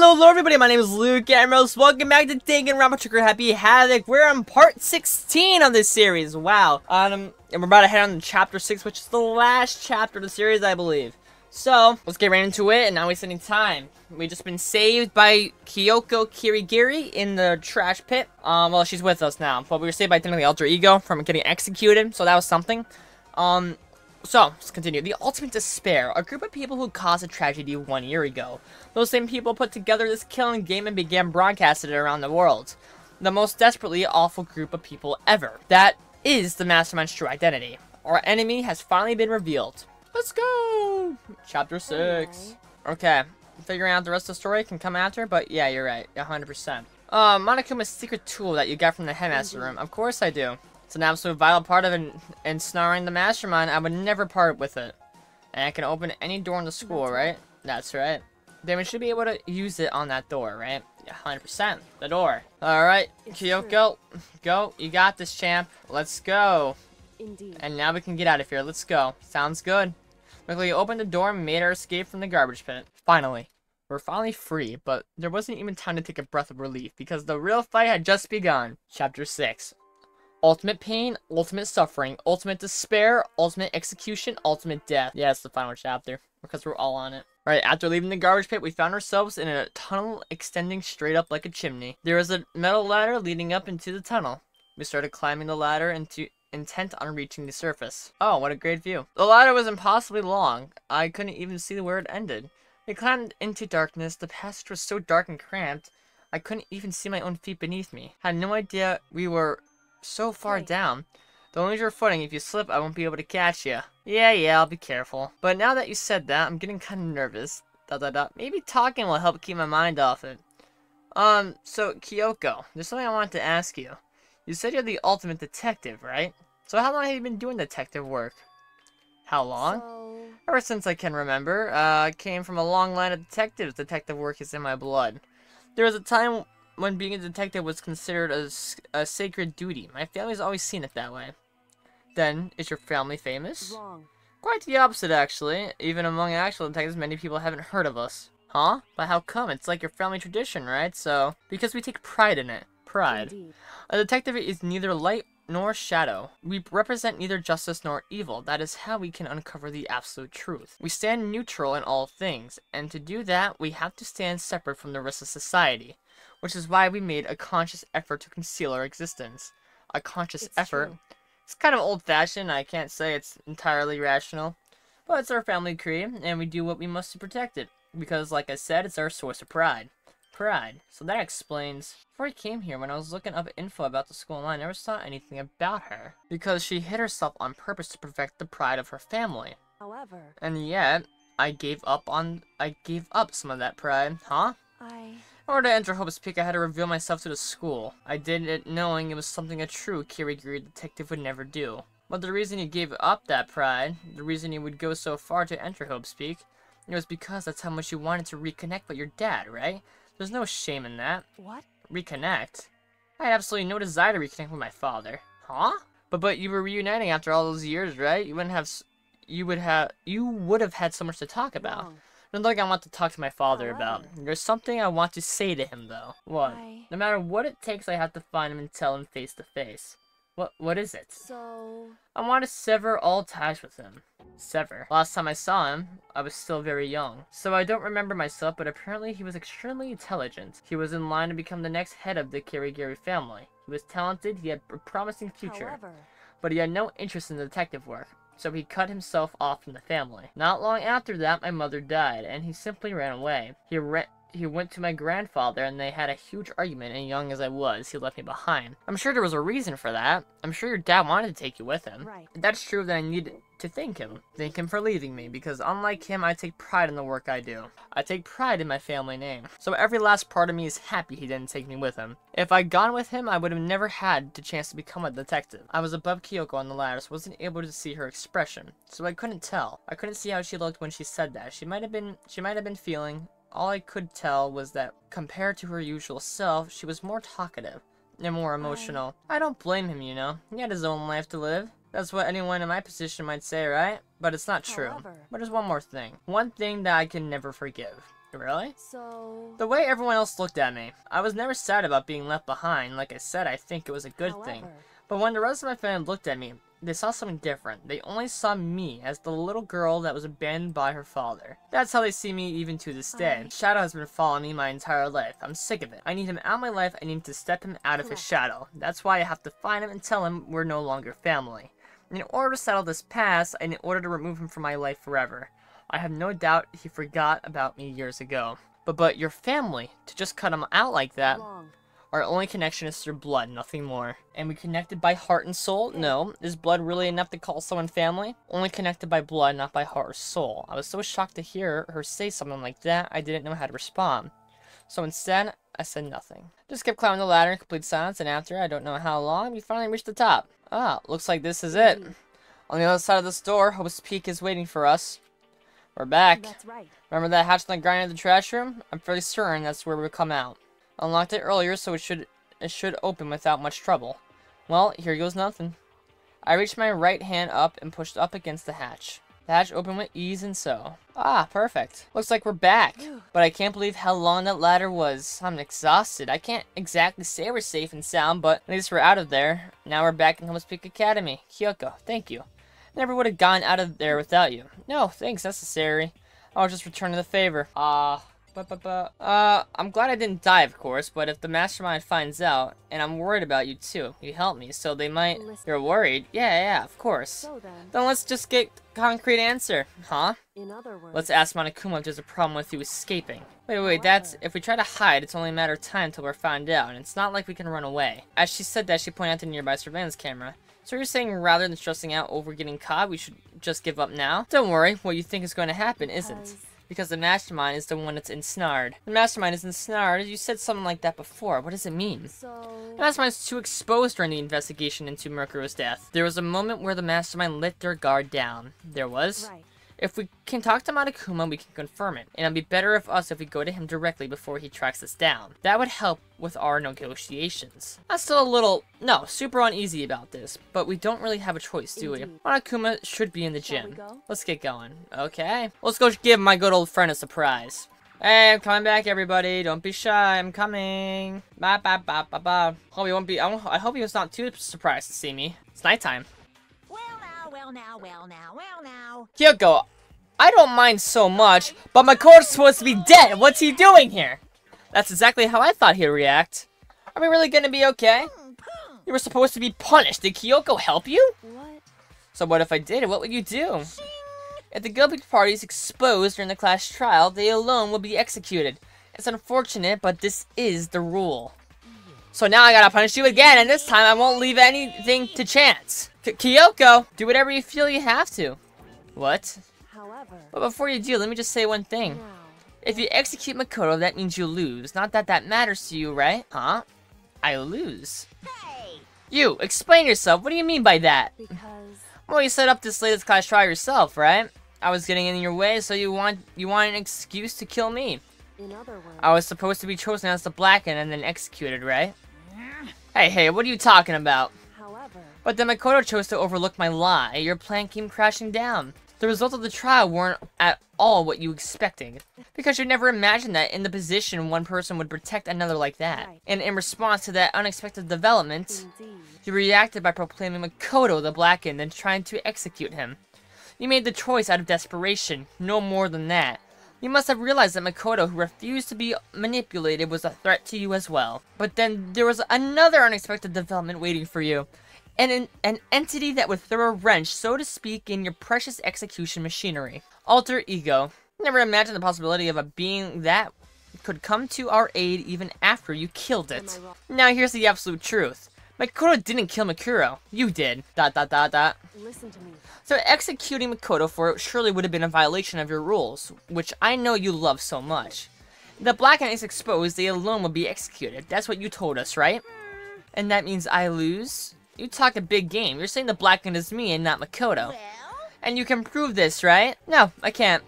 Hello everybody, my name is Luke Ambrose. Welcome back to Danganronpa Trigger Happy Havoc. We're on part 16 of this series. Wow. And we're about to head on to chapter 6, which is the last chapter of the series, I believe. So, let's get right into it and not waste any time. We've just been saved by Mr Kirigiri in the trash pit. Well, she's with us now, but we were saved by the alter ego from getting executed, so that was something. So, let's continue. The Ultimate Despair, a group of people who caused a tragedy 1 year ago. Those same people put together this killing game and began broadcasting it around the world. The most desperately awful group of people ever. That is the Mastermind's true identity. Our enemy has finally been revealed. Let's go! Chapter 6. Okay, figuring out the rest of the story can come after, but yeah, you're right, 100%. Monokuma's secret tool that you got from the headmaster room. Of course I do. It's an absolute vital part of it, and snaring the mastermind, I would never part with it. And I can open any door in the school, right? That's right. Then we should be able to use it on that door, right? 100%. The door. Alright, Kyoko, go. You got this, champ. Let's go. Indeed. And now we can get out of here. Let's go. Sounds good. Quickly opened the door and made our escape from the garbage pit. Finally. We're finally free, but there wasn't even time to take a breath of relief because the real fight had just begun. Chapter 6. Ultimate pain, ultimate suffering, ultimate despair, ultimate execution, ultimate death. Yeah, it's the final chapter, because we're all on it. Right, after leaving the garbage pit, we found ourselves in a tunnel extending straight up like a chimney. There was a metal ladder leading up into the tunnel. We started climbing the ladder intent on reaching the surface. Oh, what a great view. The ladder was impossibly long. I couldn't even see where it ended. We climbed into darkness. The passage was so dark and cramped, I couldn't even see my own feet beneath me. Had no idea we were so far down. Don't lose your footing. If you slip, I won't be able to catch you. Yeah, I'll be careful. But now that you said that, I'm getting kind of nervous. Maybe talking will help keep my mind off it. So, Kyoko, there's something I wanted to ask you. You said you're the ultimate detective, right? So how long have you been doing detective work? How long? Ever since I can remember. I came from a long line of detectives. Detective work is in my blood. There was a time when being a detective was considered a sacred duty. My family's always seen it that way. Then, is your family famous? Wrong. Quite the opposite, actually. Even among actual detectives, many people haven't heard of us. Huh? But how come? It's like your family tradition, right? So, because we take pride in it. Pride. Indeed. A detective is neither light nor shadow. We represent neither justice nor evil. That is how we can uncover the absolute truth. We stand neutral in all things, and to do that, we have to stand separate from the rest of society. Which is why we made a conscious effort to conceal our existence. A conscious effort. True. It's kind of old-fashioned. I can't say it's entirely rational. But it's our family creed, and we do what we must to protect it. Because, like I said, it's our source of pride. Pride. So that explains. Before I came here, when I was looking up info about the school online, I never saw anything about her. Because she hid herself on purpose to protect the pride of her family. However. And yet, I gave up some of that pride. Huh? In order to enter Hope's Peak, I had to reveal myself to the school. I did it knowing it was something a true Kirigiri detective would never do. But the reason he gave up that pride, the reason he would go so far to enter Hope's Peak, it was because that's how much you wanted to reconnect with your dad, right? There's no shame in that. What? Reconnect? I had absolutely no desire to reconnect with my father. Huh? But you were reuniting after all those years, right? You would have had so much to talk about. Wrong. Nothing I want to talk to my father about. There's something I want to say to him, though. What? No matter what it takes, I have to find him and tell him face to face. What is it? So... I want to sever all ties with him. Sever. Last time I saw him, I was still very young. So I don't remember myself, but apparently he was extremely intelligent. He was in line to become the next head of the Kirigiri family. He was talented, he had a promising future. However. But he had no interest in detective work. So he cut himself off from the family. Not long after that, my mother died, and he simply ran away. He went to my grandfather, and they had a huge argument, and young as I was, he left me behind. I'm sure there was a reason for that. I'm sure your dad wanted to take you with him. Right. If that's true, then I need to thank him. Thank him for leaving me, because unlike him, I take pride in the work I do. I take pride in my family name. So every last part of me is happy he didn't take me with him. If I'd gone with him, I would have never had the chance to become a detective. I was above Kyoko on the ladder, so wasn't able to see her expression. So I couldn't tell. I couldn't see how she looked when she said that. She might have been feeling. All I could tell was that, compared to her usual self, she was more talkative and more emotional. I don't blame him, you know. He had his own life to live. That's what anyone in my position might say, right? But it's not true. However. But there's one more thing. One thing that I can never forgive. Really? So... The way everyone else looked at me. I was never sad about being left behind. Like I said, I think it was a good thing. But when the rest of my family looked at me, they saw something different. They only saw me as the little girl that was abandoned by her father. That's how they see me even to this day. Shadow has been following me my entire life. I'm sick of it. I need him out of my life. I need to step him out of his shadow. That's why I have to find him and tell him we're no longer family. In order to settle this past, and in order to remove him from my life forever. I have no doubt he forgot about me years ago. But your family, to just cut him out like that. Our only connection is through blood, nothing more. And we connected by heart and soul? No. Is blood really enough to call someone family? Only connected by blood, not by heart or soul. I was so shocked to hear her say something like that, I didn't know how to respond. So instead, I said nothing. Just kept climbing the ladder in complete silence, and after, I don't know how long, we finally reached the top. Ah, looks like this is it. On the other side of this door, Hope's Peak is waiting for us. We're back. That's right. Remember that hatch on the ground in the trash room? I'm fairly certain that's where we come out. Unlocked it earlier, so it should open without much trouble. Well, here goes nothing. I reached my right hand up and pushed up against the hatch. The hatch opened with ease and so. Ah, perfect. Looks like we're back. But I can't believe how long that ladder was. I'm exhausted. I can't exactly say we're safe and sound, but at least we're out of there. Now we're back in Hope's Peak Academy. Kyoko, thank you. Never would have gotten out of there without you. No, thanks necessary. I was just returning the favor. I'm glad I didn't die, of course, but if the mastermind finds out, and I'm worried about you too, you helped me, so they might... You're worried? Yeah, of course. So then let's just get a concrete answer, huh? in other words... Let's ask Monokuma if there's a problem with you escaping. Wait, that's... If we try to hide, it's only a matter of time until we're found out, and it's not like we can run away. As she said that, she pointed out the nearby surveillance camera. So you're saying rather than stressing out over getting caught, we should just give up now? Don't worry, what you think is going to happen isn't. Because the mastermind is the one that's ensnared. The mastermind is ensnared? You said something like that before. What does it mean? The mastermind is too exposed during the investigation into Mercury's death. There was a moment where the mastermind let their guard down. There was? Right. If we can talk to Monokuma, we can confirm it. And it'll be better of us if we go to him directly before he tracks us down. That would help with our negotiations. I'm still a little, super uneasy about this, but we don't really have a choice, do we? Monokuma should be in the gym. Let's get going. Okay. Let's go give my good old friend a surprise. Hey, I'm coming back, everybody. Don't be shy. I'm coming. Ba ba ba ba ba. Hope he won't be. I hope he was not too surprised to see me. It's nighttime. Well now. Kyoko, I don't mind so much, but Makoto's supposed to be dead. What's he doing here? That's exactly how I thought he'd react. Are we really gonna be okay? You were supposed to be punished. Did Kyoko help you? What? So what if I did? What would you do? If the guilty party is exposed during the class trial, they alone will be executed. It's unfortunate, but this is the rule. So now I gotta punish you again, and this time I won't leave anything to chance. Kyoko, do whatever you feel you have to. What? However... But before you do, let me just say one thing. Now... If you execute Makoto, that means you lose. Not that that matters to you, right? Huh? I lose. Hey! You, explain yourself. What do you mean by that? Because... Well, you set up this latest class trial yourself, right? I was getting in your way, so you want an excuse to kill me. In other words... I was supposed to be chosen as the Blackened and then executed, right? Hey, what are you talking about? However... But then Makoto chose to overlook my lie. Your plan came crashing down. The results of the trial weren't at all what you expected. Because you never imagined that in the position one person would protect another like that. Right. And in response to that unexpected development, Indeed. you reacted by proclaiming Makoto the Blackened and trying to execute him. You made the choice out of desperation, no more than that. You must have realized that Makoto, who refused to be manipulated, was a threat to you as well. But then there was another unexpected development waiting for you. And an entity that would throw a wrench, so to speak, in your precious execution machinery. Alter ego. Never imagined the possibility of a being that could come to our aid even after you killed it. Now here's the absolute truth. Makoto didn't kill Makuro. You did. ... Listen to me. So executing Makoto for it surely would have been a violation of your rules, which I know you love so much. If the Blackened is exposed, they alone will be executed. That's what you told us, right? And that means I lose? You talk a big game. You're saying the Blackened is me and not Makoto. Well? And you can prove this, right? No, I can't.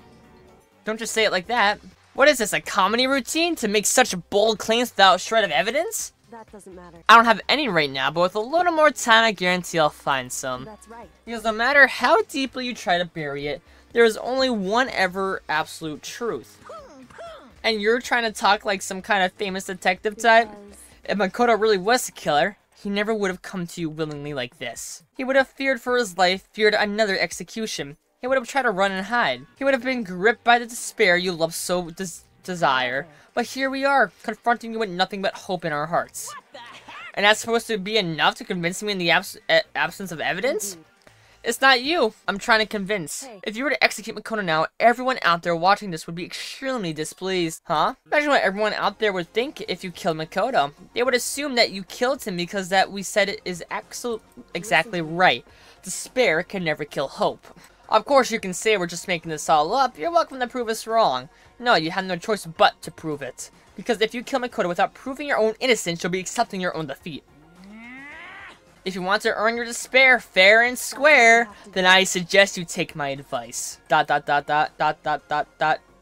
Don't just say it like that. What is this, a comedy routine to make such bold claims without a shred of evidence? That doesn't matter. I don't have any right now, but with a little more time, I guarantee I'll find some. That's right. Because no matter how deeply you try to bury it, there is only one ever absolute truth. And you're trying to talk like some kind of famous detective type? Because If Makoto really was the killer, he never would have come to you willingly like this. He would have feared for his life, feared another execution. He would have tried to run and hide. He would have been gripped by the despair you love so desire. But here we are, confronting you with nothing but hope in our hearts. And that's supposed to be enough to convince me in the absence of evidence? indeed. It's not you I'm trying to convince. Hey. If you were to execute Makoto now, everyone out there watching this would be extremely displeased. Huh? Imagine what everyone out there would think if you killed Makoto. They would assume that you killed him because that we said it is exactly right. Despair can never kill hope. Of course you can say we're just making this all up. You're welcome to prove us wrong. No, you have no choice but to prove it. Because if you kill Makoto without proving your own innocence, you'll be accepting your own defeat. If you want to earn your despair fair and square, then I suggest you take my advice. ...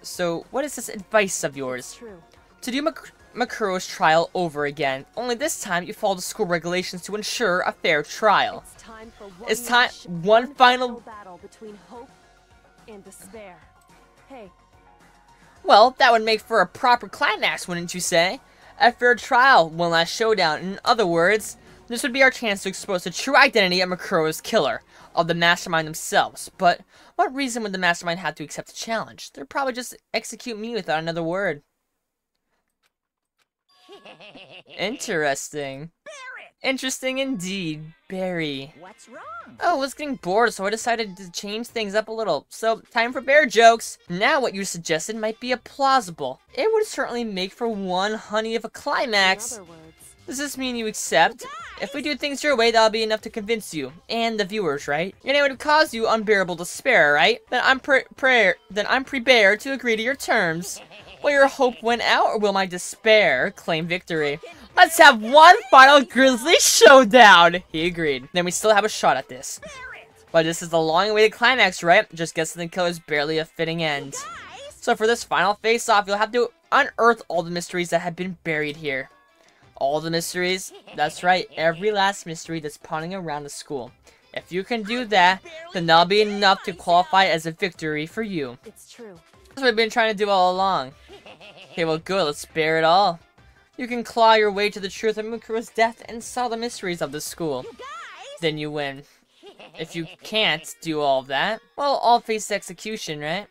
So, what is this advice of It's yours? true. To do Makuro's trial over again. Only this time, you follow the school regulations to ensure a fair trial. It's time for It's time- one one final- battle between hope and despair. Hey, Well, that would make for a proper climax, wouldn't you say? A fair trial, one last showdown. In other words, this would be our chance to expose the true identity of Makuro's killer, of the mastermind themselves. But what reason would the mastermind have to accept the challenge? They'd probably just execute me without another word. Interesting. Interesting indeed, Barry. What's wrong? Oh, I was getting bored, so I decided to change things up a little. So, time for bear jokes. Now what you suggested might be a plausible. It would certainly make for one honey of a in climax. other words, Does this mean you accept? If we do things your way, that'll be enough to convince you. And the viewers, right? And it would cause you unbearable despair, right? Then I'm prepared to agree to your terms. Will your hope win out, or will my despair claim victory? Let's have one final grisly showdown! He agreed. Then we still have a shot at this. But this is the long-awaited climax, right? Just guessing the killer's barely a fitting end. So for this final face-off, you'll have to unearth all the mysteries that have been buried here. All the mysteries? That's right, every last mystery that's pawning around the school. If you can do that, then that'll be enough to qualify as a victory for you. it's true. That's what I've been trying to do all along. Okay, well good, let's bear it all. You can claw your way to the truth of Makuro's death and solve the mysteries of the school. Then you win. If you can't do all of that, well, I'll face execution, right?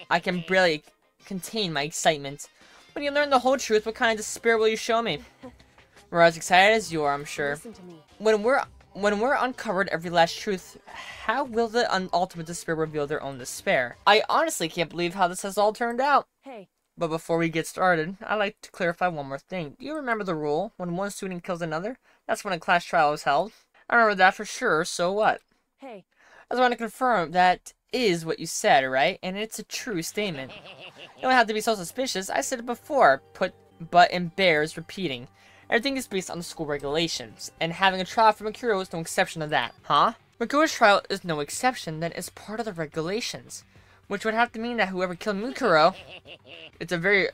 I can barely contain my excitement. When you learn the whole truth, what kind of despair will you show me? We're as excited as you are, I'm sure. Listen to me. When we're uncovered every last truth, how will the ultimate despair reveal their own despair? I honestly can't believe how this has all turned out. Hey, But before we get started, I'd like to clarify one more thing. Do you remember the rule? When one student kills another, that's when a class trial is held. I remember that for sure, so what? hey, I just want to confirm that is what you said, right? And it's a true statement. You don't have to be so suspicious. I said it before. But in bears repeating. Everything is based on the school regulations, and having a trial for Makuro is no exception to that. Huh? Makuro's trial is no exception, then it's part of the regulations. Which would have to mean that whoever killed Makuro... It's a very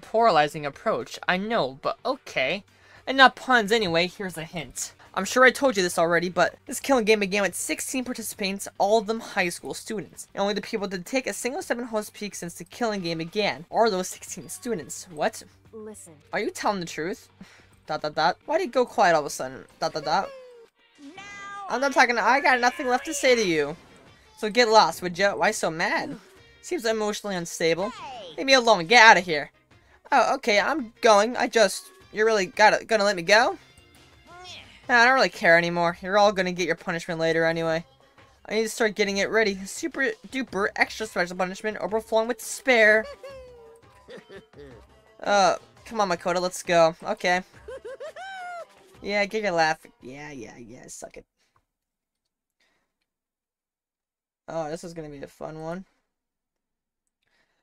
polarizing approach. I know, but okay. And not puns anyway, here's a hint. I'm sure I told you this already, but this killing game began with 16 participants, all of them high school students. And only the people that take a single 7-host peak since the killing game began are those 16 students. What? listen. Are you telling the truth? ... Why did you go quiet all of a sudden? ... I'm not talking. I got nothing left to say to you. So get lost, would you? Why so mad? Seems emotionally unstable. Leave me alone. Get out of here. Oh, okay. I'm going. You're really gonna let me go? Nah, I don't really care anymore. You're all gonna get your punishment later anyway. I need to start getting it ready. Super duper extra special punishment overflowing with despair. Come on, Makoto, let's go. Okay. Yeah, get your laugh. Yeah, suck it. Oh, this is gonna be a fun one.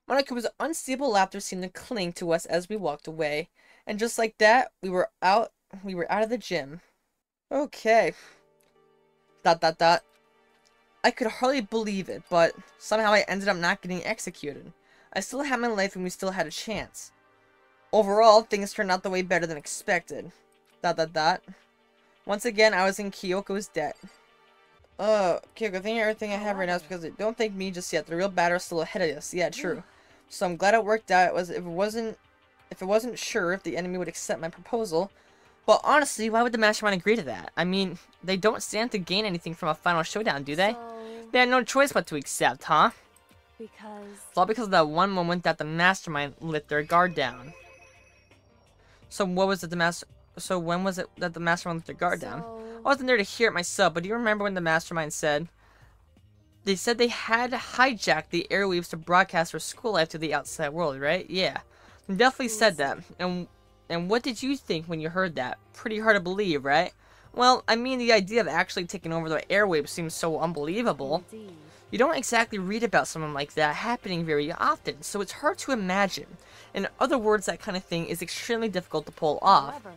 Monaco's unstable laughter seemed to cling to us as we walked away. And just like that, we were out of the gym. Okay. ... I could hardly believe it, but somehow I ended up not getting executed. I still had my life and we still had a chance. Overall, things turned out the way better than expected. ... Once again, I was in Kyoko's debt. Kyoko, thank you everything I have right now is because don't thank me just yet. The real battle is still ahead of us. Yeah, true. So I'm glad it worked out. If it wasn't sure if the enemy would accept my proposal. Well, honestly, why would the mastermind agree to that? I mean, they don't stand to gain anything from a final showdown, do they? So, They had no choice but to accept, huh? because... It's all because of that one moment that the mastermind let their guard down. So what was it So when was it that the mastermind let their guard down? I wasn't there to hear it myself, but do you remember when the mastermind said... They said they had hijacked the airwaves to broadcast their school life to the outside world, right? Yeah. They definitely said that. And what did you think when you heard that? Pretty hard to believe, right? Well, I mean, the idea of actually taking over the airwaves seems so unbelievable. Indeed. You don't exactly read about someone like that happening very often, so it's hard to imagine. In other words, that kind of thing is extremely difficult to pull off. However,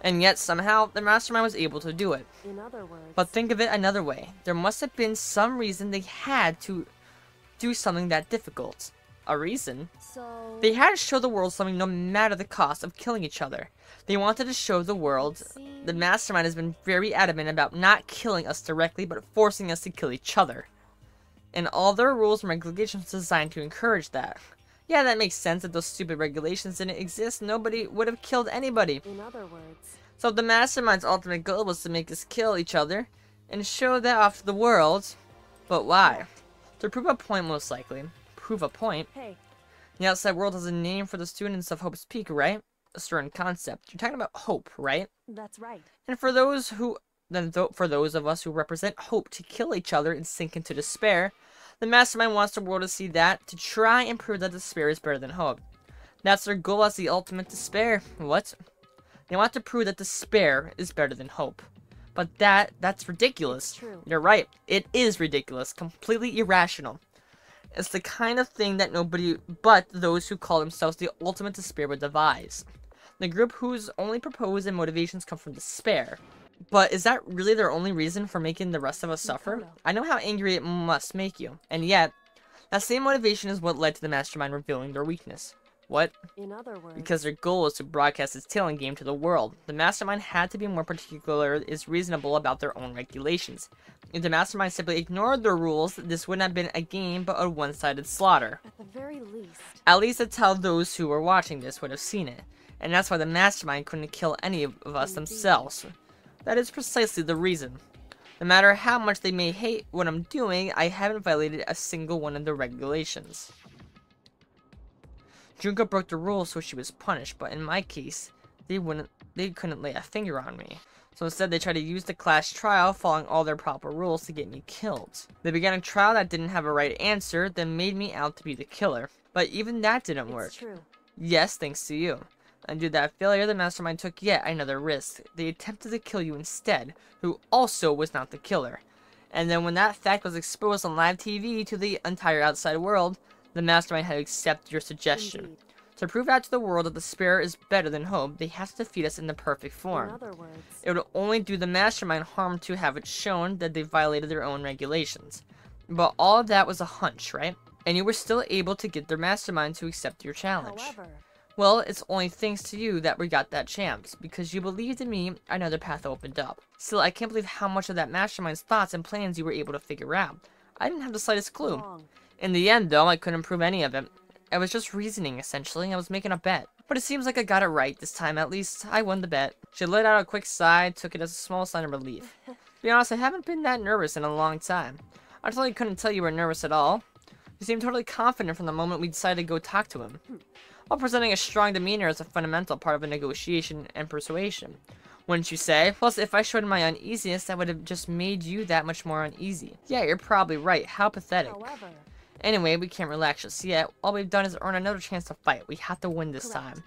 And yet, somehow, the mastermind was able to do it. in other words... But think of it another way. There must have been some reason they had to do something that difficult. A reason? So... They had to show the world something no matter the cost of killing each other. They wanted to show the world the mastermind has been very adamant about not killing us directly, but forcing us to kill each other. And all their rules and regulations designed to encourage that. Yeah, that makes sense. If those stupid regulations didn't exist, nobody would have killed anybody. In other words... So the mastermind's ultimate goal was to make us kill each other and show that off to the world. But why? To prove a point, most likely. Prove a point? Hey, The outside world has a name for the students of Hope's Peak, right? A certain concept. You're talking about hope, right? that's right. And for those of us who represent hope to kill each other and sink into despair, the mastermind wants the world to see that, to try and prove that despair is better than hope. That's their goal as the ultimate despair. What? They want to prove that despair is better than hope. But that's ridiculous. It's true. You're right. It is ridiculous. Completely irrational. It's the kind of thing that nobody but those who call themselves the ultimate despair would devise. The group whose only purpose and motivations come from despair. But is that really their only reason for making the rest of us suffer? I know how angry it must make you. And yet, that same motivation is what led to the mastermind revealing their weakness. What? In other words... Because their goal is to broadcast its tailing game to the world. The mastermind had to be more particular, is reasonable about their own regulations. If the mastermind simply ignored their rules, this wouldn't have been a game but a one-sided slaughter. At the very least... At least that's how those who were watching this would have seen it. And that's why the mastermind couldn't kill any of us themselves. That is precisely the reason. No matter how much they may hate what I'm doing, I haven't violated a single one of the regulations. Junko broke the rules, so she was punished, but in my case, they couldn't lay a finger on me. So instead, they tried to use the class trial, following all their proper rules to get me killed. They began a trial that didn't have a right answer, then made me out to be the killer. But even that didn't work. It's true. Yes, thanks to you. And due to that failure, the mastermind took yet another risk. They attempted to kill you instead, who also was not the killer. And then when that fact was exposed on live TV to the entire outside world, the mastermind had to accept your suggestion. Indeed. To prove out to the world that despair is better than hope, they have to defeat us in the perfect form. In other words... It would only do the mastermind harm to have it shown that they violated their own regulations. But all of that was a hunch, right? And you were still able to get their mastermind to accept your challenge. However... Well, it's only thanks to you that we got that chance. Because you believed in me, another path opened up. Still, I can't believe how much of that mastermind's thoughts and plans you were able to figure out. I didn't have the slightest clue. Wrong. In the end, though, I couldn't prove any of it. I was just reasoning, essentially. I was making a bet. But it seems like I got it right this time. At least, I won the bet. She let out a quick sigh, took it as a small sign of relief. To be honest, I haven't been that nervous in a long time. I totally couldn't tell you were nervous at all. You seemed totally confident from the moment we decided to go talk to him. While presenting a strong demeanor as a fundamental part of a negotiation and persuasion. Wouldn't you say? Plus, if I showed my uneasiness, that would have just made you that much more uneasy. Yeah, you're probably right. How pathetic. However... Anyway, we can't relax just yet. All we've done is earn another chance to fight. We have to win this Correct. time.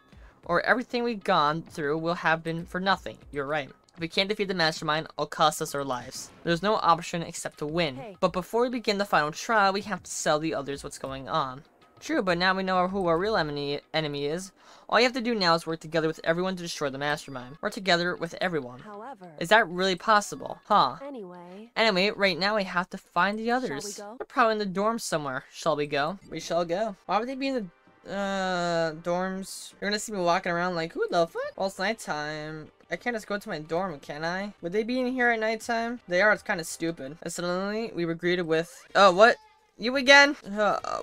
Or everything we've gone through will have been for nothing. You're right. If we can't defeat the mastermind, it'll cost us our lives. There's no option except to win. Hey. But before we begin the final trial, we have to tell the others what's going on. True, but now we know who our real enemy is. All you have to do now is work together with everyone to destroy the mastermind. Work together with everyone. However... Is that really possible? Huh? Anyway... Anyway, right now we have to find the others. Shall we go? They're probably in the dorms somewhere. Shall we go? We shall go. Why would they be in the dorms? You're gonna see me walking around like, who the fuck? Well, it's nighttime. I can't just go to my dorm, can I? Would they be in here at nighttime? They are. It's kind of stupid. And suddenly, we were greeted with... Oh, what? You again?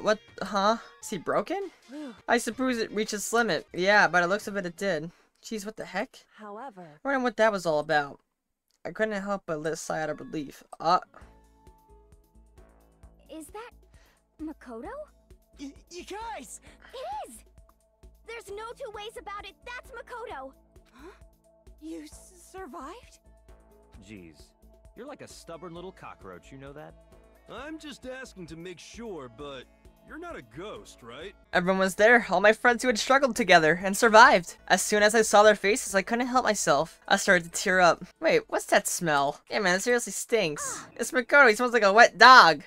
What? Huh? Is he broken? Whew. I suppose it reached its limit. Yeah, by the looks of it, it did. Jeez, what the heck? However, Wondering what that was all about. I couldn't help but let a sigh out of relief. Is that Makoto? You guys! It is! There's no two ways about it. That's Makoto. huh? You survived? Jeez, you're like a stubborn little cockroach, you know that? I'm just asking to make sure, but you're not a ghost, right? Everyone was there, all my friends who had struggled together and survived. As soon as I saw their faces, I couldn't help myself. I started to tear up. Wait, what's that smell? Yeah, man, it seriously stinks. It's Makoto, he smells like a wet dog.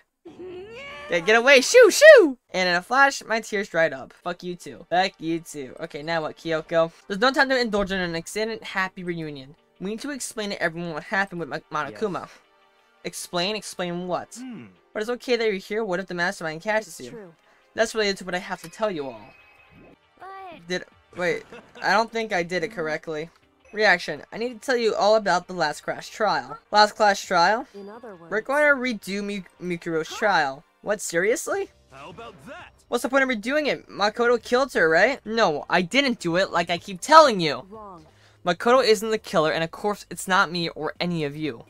Get away, shoo, shoo! And in a flash, my tears dried up. Fuck you too. Fuck you too. Okay, now what, Kyoko? There's no time to indulge in an extended happy reunion. We need to explain to everyone what happened with Monokuma. Yes. Explain what? But it's okay that you're here. What if the mastermind catches you? True. That's related to what I have to tell you all. But Wait, I don't think I did it correctly. Reaction. I need to tell you all about the last class trial. Last class trial? In other words, We're going to redo Mikuro's trial. What, seriously? How about that? What's the point of redoing it? Makoto killed her, right? No, I didn't do it like I keep telling you. wrong. Makoto isn't the killer, and of course it's not me or any of you.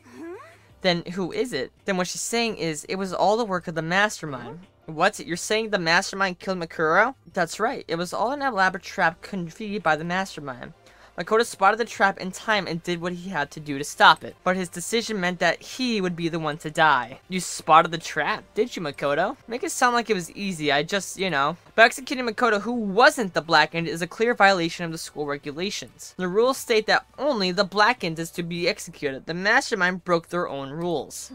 Then who is it? Then what she's saying is, it was all the work of the mastermind. What? You're saying the mastermind killed Makuro? That's right. It was all an elaborate trap conceived by the mastermind. Makoto spotted the trap in time and did what he had to do to stop it. But his decision meant that he would be the one to die. You spotted the trap, did you, Makoto? Make it sound like it was easy, I just, you know. But executing Makoto, who wasn't the Blackened, is a clear violation of the school regulations. The rules state that only the Blackened is to be executed. The mastermind broke their own rules.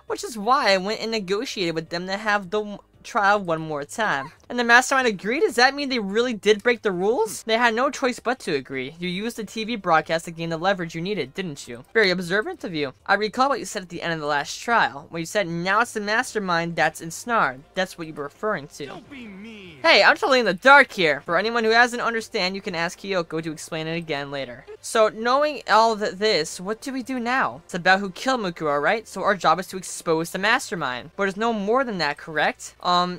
Which is why I went and negotiated with them to have the trial one more time. And the mastermind agreed? Does that mean they really did break the rules? They had no choice but to agree. You used the TV broadcast to gain the leverage you needed, didn't you? Very observant of you. I recall what you said at the end of the last trial, when you said, now it's the mastermind that's ensnared. That's what you were referring to. Don't be mean. Hey, I'm totally in the dark here. For anyone who doesn't understand, you can ask Kyoko to explain it again later. So, knowing all this, what do we do now? It's about who killed Mukuro, right? So our job is to expose the mastermind. But there's no more than that, correct?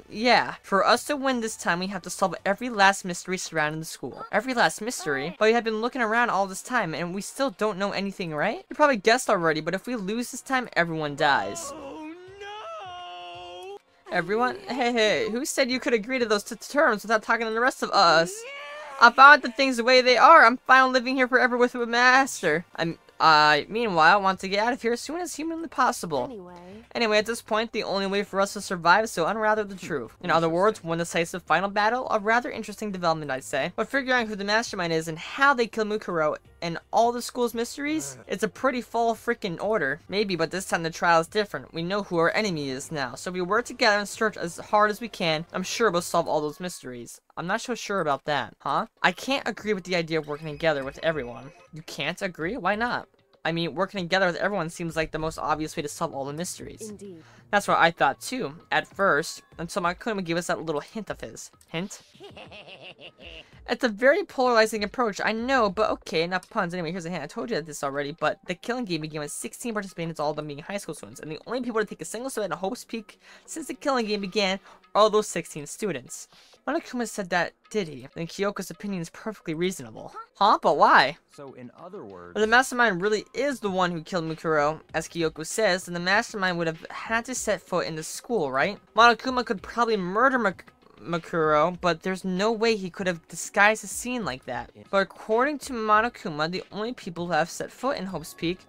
Yeah. For us to win this time, we have to solve every last mystery surrounding the school. Every last mystery? But we have been looking around all this time, and we still don't know anything, right? You probably guessed already, but if we lose this time, everyone dies. Oh no! Everyone? Hey, who said you could agree to those terms without talking to the rest of us? I found the things the way they are. I'm fine living here forever with a master. Meanwhile, I want to get out of here as soon as humanly possible. Anyway, at this point, the only way for us to survive is to unravel the truth. In other words, one decisive final battle, a rather interesting development, I'd say. But figuring out who the mastermind is and how they kill Mukuro and all the school's mysteries, it's a pretty full freaking order. Maybe, but this time the trial is different. We know who our enemy is now, so we work together and search as hard as we can. I'm sure we'll solve all those mysteries. I'm not so sure about that, huh? I can't agree with the idea of working together with everyone. You can't agree? Why not? I mean, working together with everyone seems like the most obvious way to solve all the mysteries. Indeed. That's what I thought too, at first, until Makuma gave us that little hint of his. Hint? It's a very polarizing approach, I know, but okay, enough puns. Anyway, here's a hint. I told you this already, but the killing game began with 16 participants, all of them being high school students, and the only people to take a single step in Hope's Peak since the killing game began are all those 16 students. Monokuma said that, did he? Then Kyoko's opinion is perfectly reasonable. Huh? But why? So, in other words... If the mastermind really is the one who killed Mukuro, as Kyoko says, then the mastermind would have had to set foot in the school, right? Monokuma could probably murder Mukuro, but there's no way he could have disguised a scene like that. But according to Monokuma, the only people who have set foot in Hope's Peak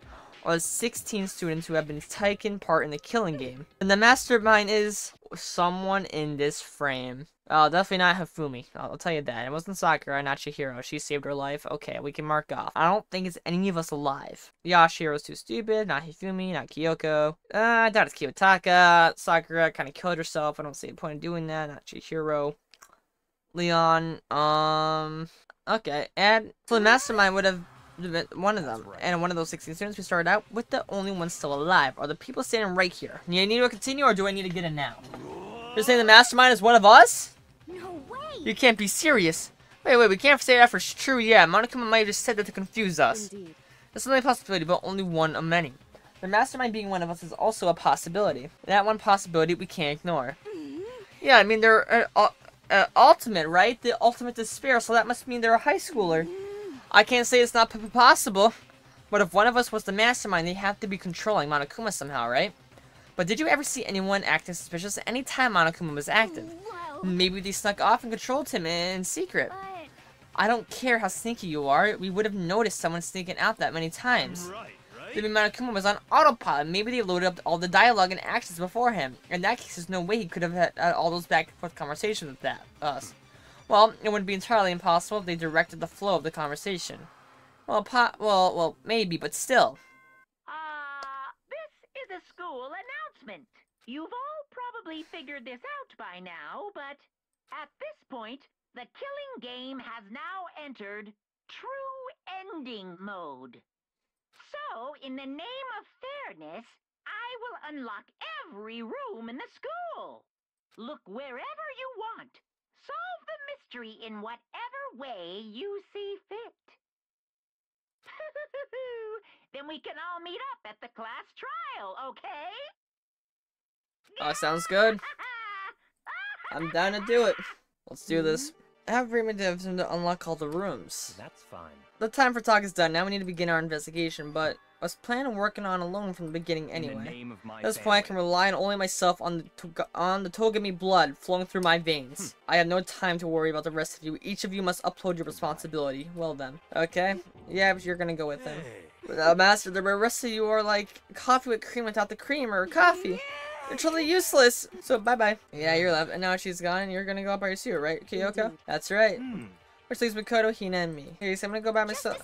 are the 16 students who have been taking part in the killing game. And the mastermind is someone in this frame. Oh, definitely not Hifumi. I'll tell you that. It wasn't Sakura, not Chihiro. She saved her life. Okay, we can mark off. I don't think it's any of us alive. Yashiro's too stupid. Not Hifumi, not Kyoko. I doubt it's Kiyotaka. Sakura kind of killed herself. I don't see the point in doing that. Not Chihiro. Leon. Okay. And so the mastermind would have been one of them. And one of those 16 students we started out with, the only ones still alive are the people standing right here. Do I need to continue or do I need to get in now? You're saying the mastermind is one of us? No way! You can't be serious. Wait, we can't say that for true yet. Monokuma might have just said that to confuse us. Indeed. That's only a possibility, but only one of many. The mastermind being one of us is also a possibility. That one possibility we can't ignore. Yeah, I mean, they're ultimate, right? The ultimate despair, so that must mean they're a high schooler. I can't say it's not possible, but if one of us was the mastermind, they have to be controlling Monokuma somehow, right? But did you ever see anyone acting suspicious any time Monokuma was active? Whoa. Maybe they snuck off and controlled him in secret. But I don't care how sneaky you are, we would have noticed someone sneaking out that many times. Right, right? Maybe Monokuma was on autopilot, maybe they loaded up all the dialogue and actions before him. In that case, there's no way he could have had all those back and forth conversations with us. Well, it wouldn't be entirely impossible if they directed the flow of the conversation. Well, maybe, but still. This is a school announcement. You've all probably figured this out by now, but at this point, the killing game has now entered true ending mode. So, in the name of fairness, I will unlock every room in the school. Look wherever you want. Solve the mystery in whatever way you see fit. Then we can all meet up at the class trial, okay? Oh, sounds good. I'm down to do it. Let's do this. I have agreement to unlock all the rooms. That's fine. The time for talk is done. Now we need to begin our investigation, but I was planning on working on alone from the beginning In the anyway. name of my At this point, I can rely on only myself on the Togami blood flowing through my veins. I have no time to worry about the rest of you. Each of you must upload your responsibility. Well then. Okay? Yeah, but you're gonna go with him. Master, the rest of you are like coffee with cream without the cream, or coffee. You're totally useless. So, bye-bye. Yeah, you're left. And now she's gone, and you're gonna go up by your suit, right, Kyoko? That's right. Which leaves Makoto, Hina, and me. Okay, so I'm gonna go by myself.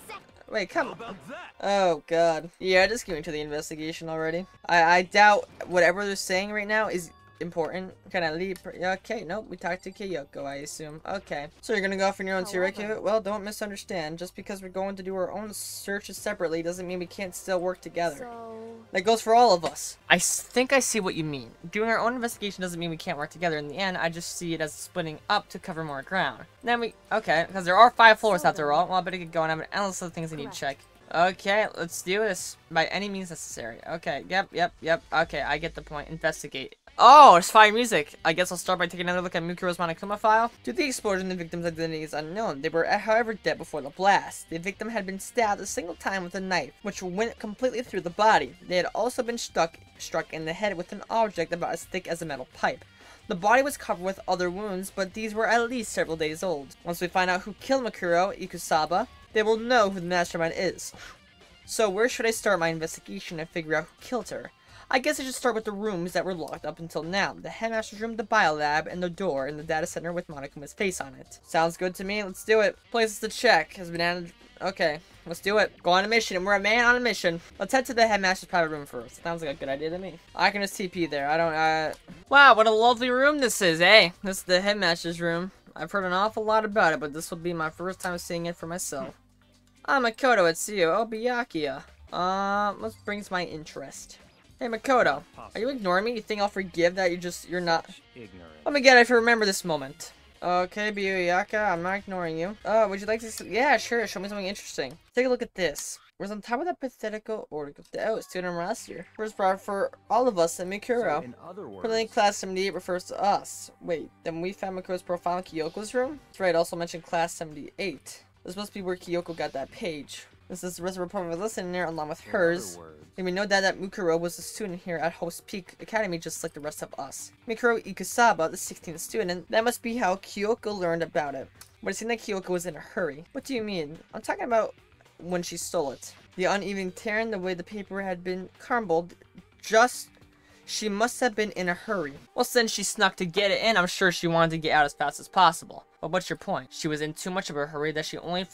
Wait, come How on. about that? Oh, God. Yeah, just get into the investigation already. I doubt whatever they're saying right now is important. Can I leave? Okay, nope. We talked to Kyoko, I assume. Okay. So you're gonna go off on your own too, right, Kyoko? Well, don't misunderstand. Just because we're going to do our own searches separately doesn't mean we can't still work together. so That goes for all of us. I think I see what you mean. Doing our own investigation doesn't mean we can't work together. In the end, I just see it as splitting up to cover more ground. Then okay, because there are 5 floors after all. Well, I better get going. I have an endless of things I need to check. Okay, let's do this by any means necessary. Okay, yep. Okay, I get the point. Investigate. Oh, it's fire music. I guess I'll start by taking another look at Mukuro's Monokuma file. Due to the explosion, the victim's identity is unknown. They were, however, dead before the blast. The victim had been stabbed a single time with a knife, which went completely through the body. They had also been struck in the head with an object about as thick as a metal pipe. The body was covered with other wounds, but these were at least several days old. Once we find out who killed Mikuro, Ikusaba, they will know who the mastermind is. So where should I start my investigation and figure out who killed her? I guess I should start with the rooms that were locked up until now. The headmaster's room, the biolab, and the door in the data center with Monokuma's face on it. Sounds good to me. Let's do it. Places to check has been added. Okay, let's do it. Go on a mission. We're a man on a mission. Let's head to the headmaster's private room first. Sounds like a good idea to me. I can just TP there. I don't, Wow, what a lovely room this is, eh? This is the headmaster's room. I've heard an awful lot about it, but this will be my first time seeing it for myself. Ah, Makoto, it's you. Oh, Byakuya. What brings my interest? Hey, Makoto, are you ignoring me? You think I'll forgive that you're not... Ignorant. Let me get it if you remember this moment. Okay, Byakuya, I'm not ignoring you. Would you like to see... Yeah, sure, show me something interesting. Take a look at this. Where's on top of that pathetical order? Oh, it's student last year. First part for all of us and Mikuro. So, in other words, Currently class 78 refers to us. Wait, then we found Mikuro's profile in Kyoko's room? That's right, also mentioned class 78. This must be where Kyoko got that page. This is the rest of her profile listed there along with hers. And we know that Mukuro was a student here at Host Peak Academy just like the rest of us. Mikuro Ikusaba, the 16th student, that must be how Kyoko learned about it. But it seemed like Kyoko was in a hurry. What do you mean? I'm talking about when she stole it. The uneven tearing, the way the paper had been crumbled, she must have been in a hurry. Well, since she snuck to get it in, I'm sure she wanted to get out as fast as possible. But what's your point? She was in too much of a hurry that she only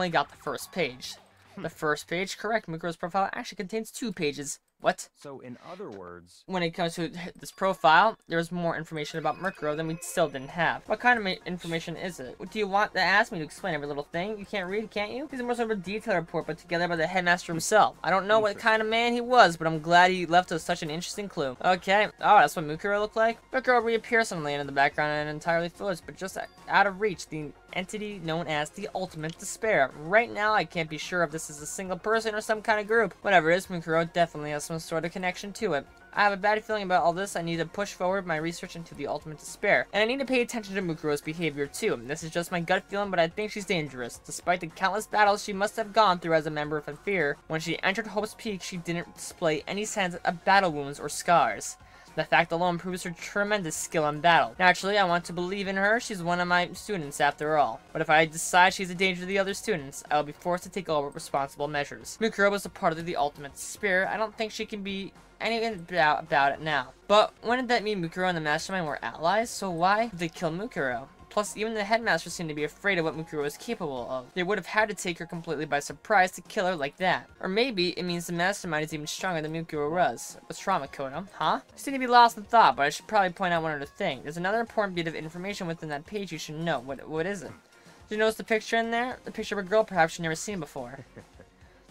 got the first page. The first page? Correct. Mikuro's profile actually contains 2 pages. What? So, in other words... When it comes to this profile, there's more information about Mikuro than we still didn't have. What kind of information is it? What do you want to ask me to explain every little thing? You can't read, can't you? These are more sort of a detailed report put together by the headmaster himself. I don't know what kind of man he was, but I'm glad he left us such an interesting clue. Okay. Oh, that's what Mikuro looked like? Mikuro reappears suddenly in the background and entirely foolish, but just out of reach. The entity known as the Ultimate Despair. Right now, I can't be sure if this is a single person or some kind of group. Whatever it is, Mukuro definitely has some sort of connection to it. I have a bad feeling about all this. I need to push forward my research into the Ultimate Despair. And I need to pay attention to Mukuro's behavior too. This is just my gut feeling, but I think she's dangerous. Despite the countless battles she must have gone through as a member of Fear, when she entered Hope's Peak, she didn't display any signs of battle wounds or scars. The fact alone proves her tremendous skill in battle. Naturally, I want to believe in her. She's one of my students after all. But if I decide she's a danger to the other students, I will be forced to take all responsible measures. Mukuro was a part of the Ultimate Despair. I don't think she can be anything about it now. But wouldn't that mean Mukuro and the Mastermind were allies? So why did they kill Mukuro? Plus, even the headmaster seemed to be afraid of what Mukuro was capable of. They would have had to take her completely by surprise to kill her like that. Or maybe it means the Mastermind is even stronger than Mukuro was. What's wrong, Makoto? Huh? You seem to be lost in thought, but I should probably point out one other thing. There's another important bit of information within that page you should know. What is it? Did you notice the picture in there? The picture of a girl perhaps you've never seen before.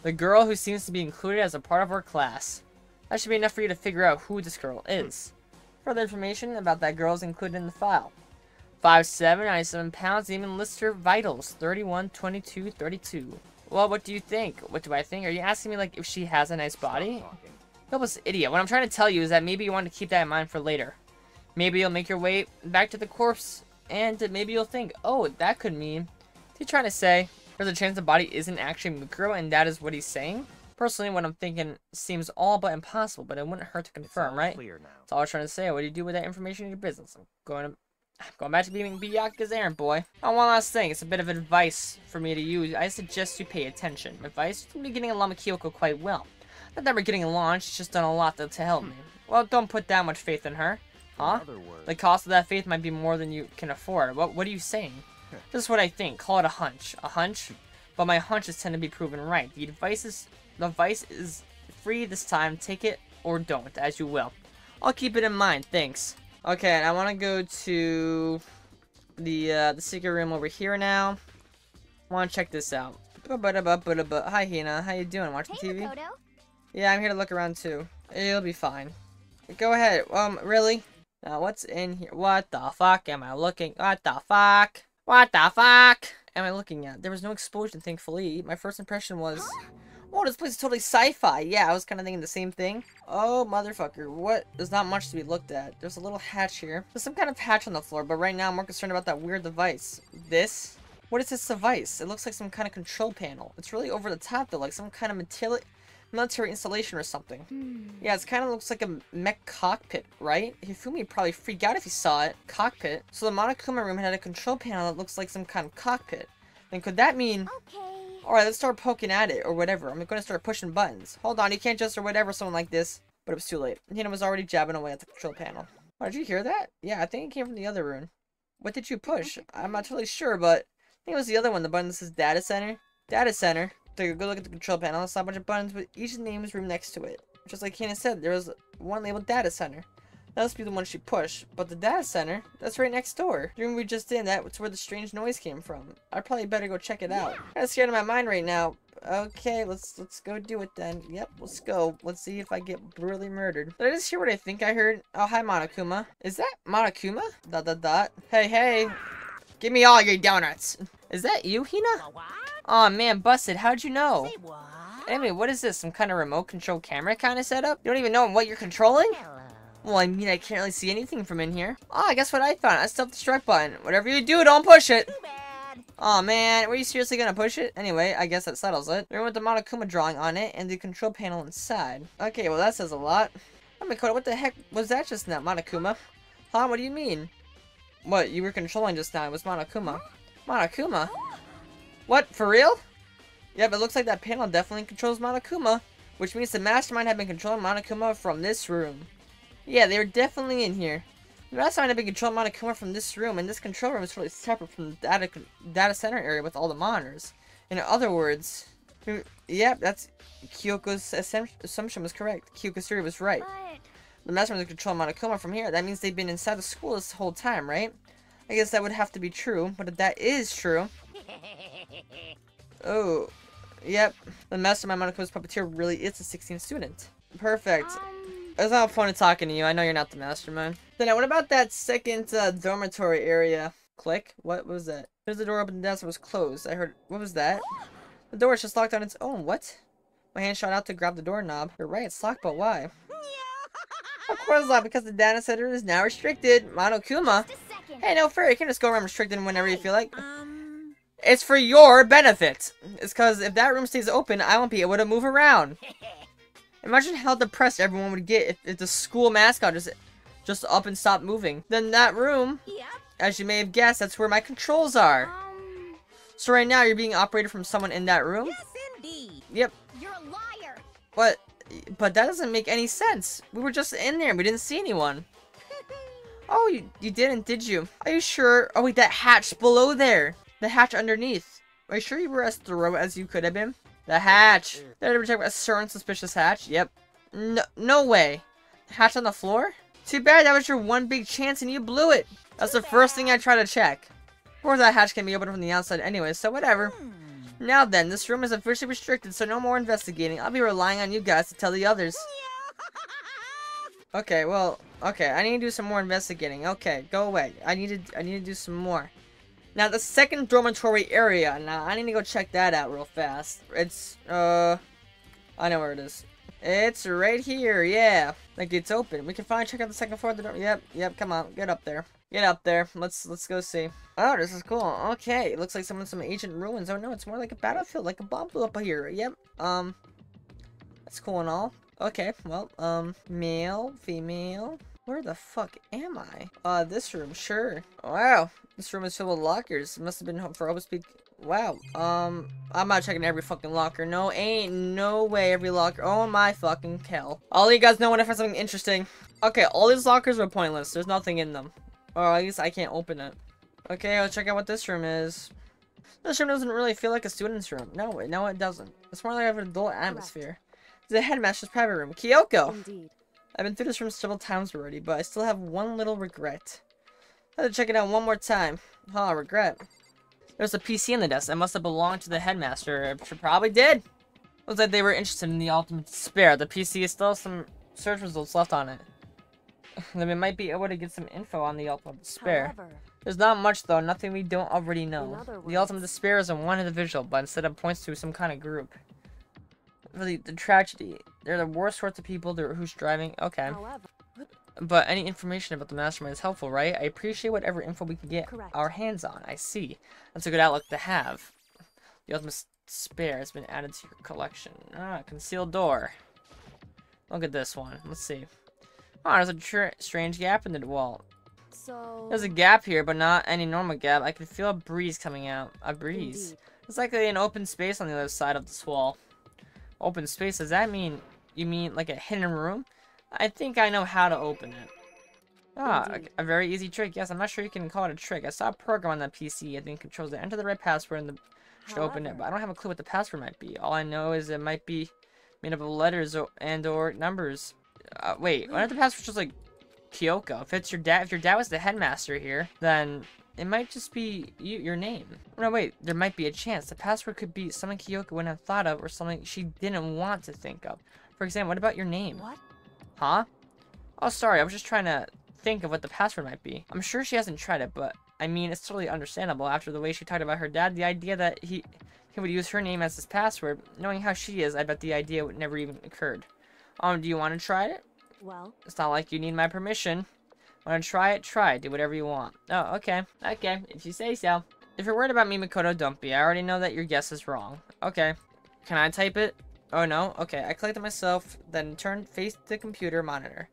The girl who seems to be included as a part of our class. That should be enough for you to figure out who this girl is. Further information about that girl is included in the file. 5'7", 97 pounds, even lists her vitals, 31, 22, 32. Well, what do you think? What do I think? Are you asking me, like, if she has a nice body? Helpless idiot. What I'm trying to tell you is that maybe you want to keep that in mind for later. Maybe you'll make your way back to the corpse, and maybe you'll think, oh, that could mean... What's he trying to say? There's a chance the body isn't actually Mukuro, and that is what he's saying? Personally, what I'm thinking seems all but impossible, but it wouldn't hurt to confirm, right? That's all I was trying to say. What do you do with that information in your business? I'm going back to being Byakuya's errand boy. Oh, one last thing. It's a bit of advice for me to use. I suggest you pay attention. Advice? You'll be getting along with Kyoko quite well. Not that we're getting along, she's just done a lot to help me. Well, don't put that much faith in her. Huh? The cost of that faith might be more than you can afford. What are you saying? This is what I think. Call it a hunch. A hunch? But my hunches tend to be proven right. The advice is free this time. Take it or don't, as you will. I'll keep it in mind. Thanks. Okay, I want to go to the secret room over here now. I want to check this out. Hi, Hina. How you doing? Watching TV? Makoto. Yeah, I'm here to look around too. It'll be fine. Go ahead. Really? Now, what's in here? What the fuck am I looking? What the fuck? What the fuck am I looking at? There was no explosion, thankfully. My first impression was... Oh, this place is totally sci-fi. Yeah, I was kind of thinking the same thing. Oh, motherfucker. What? There's not much to be looked at. There's a little hatch here. There's some kind of hatch on the floor, but right now I'm more concerned about that weird device. This? What is this device? It looks like some kind of control panel. It's really over the top, though, like some kind of military installation or something. Yeah, it kind of looks like a mech cockpit, right? Hifumi would probably freak out if he saw it. Cockpit. So the Monokuma room had a control panel that looks like some kind of cockpit. Then could that mean... Okay. Alright, let's start poking at it, or whatever. I'm gonna start pushing buttons. Hold on, you can't just or whatever someone like this. But it was too late. Hina was already jabbing away at the control panel. Oh, did you hear that? Yeah, I think it came from the other room. What did you push? I'm not totally sure, but I think it was the other one. The button that says Data Center. Data Center. Take a good look at the control panel. It's a bunch of buttons with each name's room next to it. Just like Hina said, there was one labeled Data Center. That must be the one she pushed. But the Data Center, that's right next door. The room we just in, that's where the strange noise came from. I'd probably better go check it out. Kinda scared of my mind right now. Okay, let's go do it then. Yep, let's go. Let's see if I get brutally murdered. Did I just hear what I think I heard? Oh, hi, Monokuma. Is that Monokuma? ... Hey. Give me all your donuts. Is that you, Hina? Aw, man, busted. How'd you know? Anyway, what is this? Some kind of remote control camera kind of setup? You don't even know what you're controlling? Well, I mean, I can't really see anything from in here. Oh, guess what I found? I still have the strike button. Whatever you do, don't push it. Oh man, were you seriously gonna push it? Anyway, I guess that settles it. The room with the Monokuma drawing on it and the control panel inside. Okay, well that says a lot. Oh, Makoto, what the heck was that just now, Monokuma? Huh? What do you mean? What you were controlling just now was Monokuma. Monokuma? What, for real? Yeah, but it looks like that panel definitely controls Monokuma, which means the Mastermind had been controlling Monokuma from this room. Yeah, they were definitely in here. The Mastermind had been controlling Monokuma from this room, and this control room is really separate from the data center area with all the monitors. In other words, yep, that's Kyoko's assumption was correct. Kyoko's theory was right. But... The Mastermind is controlling Monokuma from here. That means they've been inside the school this whole time, right? I guess that would have to be true, but if that is true... Oh, yep. The Mastermind Monokuma's puppeteer really is a 16th student. Perfect. It's not fun talking to you. I know you're not the Mastermind. Then what about that second dormitory area? Click? What was that? There's the door open, the desk was closed. I heard, what was that? The door is just locked on its own. What? My hand shot out to grab the doorknob. You're right, it's locked, but why? Of course it's locked, because the data center is now restricted. Monokuma. Hey, no fair, you can't just go around restricting whenever you feel like. It's for your benefit. It's because if that room stays open, I won't be able to move around. Imagine how depressed everyone would get if the school mascot just up and stopped moving. Then that room, as you may have guessed, that's where my controls are. So right now, you're being operated from someone in that room? Yes, indeed. Yep. You're a liar. But that doesn't make any sense. We were just in there and we didn't see anyone. Oh, you didn't, did you? Are you sure? Oh wait, that hatch below there. The hatch underneath. Are you sure you were as thorough as you could have been? The hatch. Did I ever check a certain suspicious hatch? Yep. No way. The hatch on the floor? Too bad that was your one big chance and you blew it. That's the first thing I try to check. Or that hatch can be opened from the outside anyway, so whatever. Now then, this room is officially restricted, so no more investigating. I'll be relying on you guys to tell the others. Okay, well, okay, I need to do some more investigating. Okay, go away. I need to do some more. Now, the second dormitory area. Now, I need to go check that out real fast. It's, I know where it is. It's right here, yeah. Like, it's open. We can finally check out the second floor of the dorm. Yep, come on, get up there. Get up there. Let's go see. Oh, this is cool. Okay, it looks like someone's some ancient ruins. Oh no, it's more like a battlefield, like a bomb blew up here. Yep. That's cool and all. Okay, well, male, female. Where the fuck am I? This room, sure. Wow, this room is filled with lockers. It must have been for overspeed. Wow. I'm not checking every fucking locker. No, ain't no way every locker. Oh my fucking hell. All you guys know when I find something interesting. Okay, all these lockers are pointless. There's nothing in them. Or at least I can't open it. Okay, let's check out what this room is. This room doesn't really feel like a student's room. No, it doesn't. It's more like an adult atmosphere. It's the headmaster's private room. Kyoko! Indeed. I've been through this room several times already, but I still have one little regret. I have to check it out one more time. Huh, regret. There's a PC in the desk that must have belonged to the headmaster. It probably did. Looks like they were interested in the ultimate despair. The PC still has some search results left on it. Then we might be able to get some info on the ultimate despair. However, There's not much though, nothing we don't already know. In other The words- ultimate despair is one individual, but instead it points to some kind of group. Really, the tragedy. They're the worst sorts of people who's driving. Okay. however, But any information about the mastermind is helpful, right? I appreciate whatever info we can get Correct. our hands on. I see. That's a good outlook to have. The ultimate despair has been added to your collection. Ah, concealed door. Look at this one. Let's see. Oh, there's a strange gap in the wall. so There's a gap here, but not any normal gap. I can feel a breeze coming out. A breeze. Indeed. It's likely an open space on the other side of this wall. Open space, does that mean, you mean like a hidden room? I think I know how to open it. Ah, Indeed. a very easy trick. Yes, I'm not sure you can call it a trick. I saw a program on that PC. I think controls it. Enter the right password and should open it. However- But I don't have a clue what the password might be. All I know is it might be made up of letters or numbers. Wait, why not the password just like Kyoko? If your dad was the headmaster here, then it might just be your name. No, wait, there might be a chance. The password could be something Kyoko wouldn't have thought of or something she didn't want to think of. For example, what about your name? what? Huh? Oh, sorry, I was just trying to think of what the password might be. I'm sure she hasn't tried it, but I mean, it's totally understandable after the way she talked about her dad. The idea that he would use her name as his password, knowing how she is, I bet the idea would never even occurred. Do you want to try it? Well, It's not like you need my permission. Want to try it? Try. Do whatever you want. Oh, okay. Okay, if you say so. If you're worried about me, Makoto, don't be. I already know that your guess is wrong. Okay. Can I type it? Oh, no? Okay, I clicked it myself, then face the computer monitor.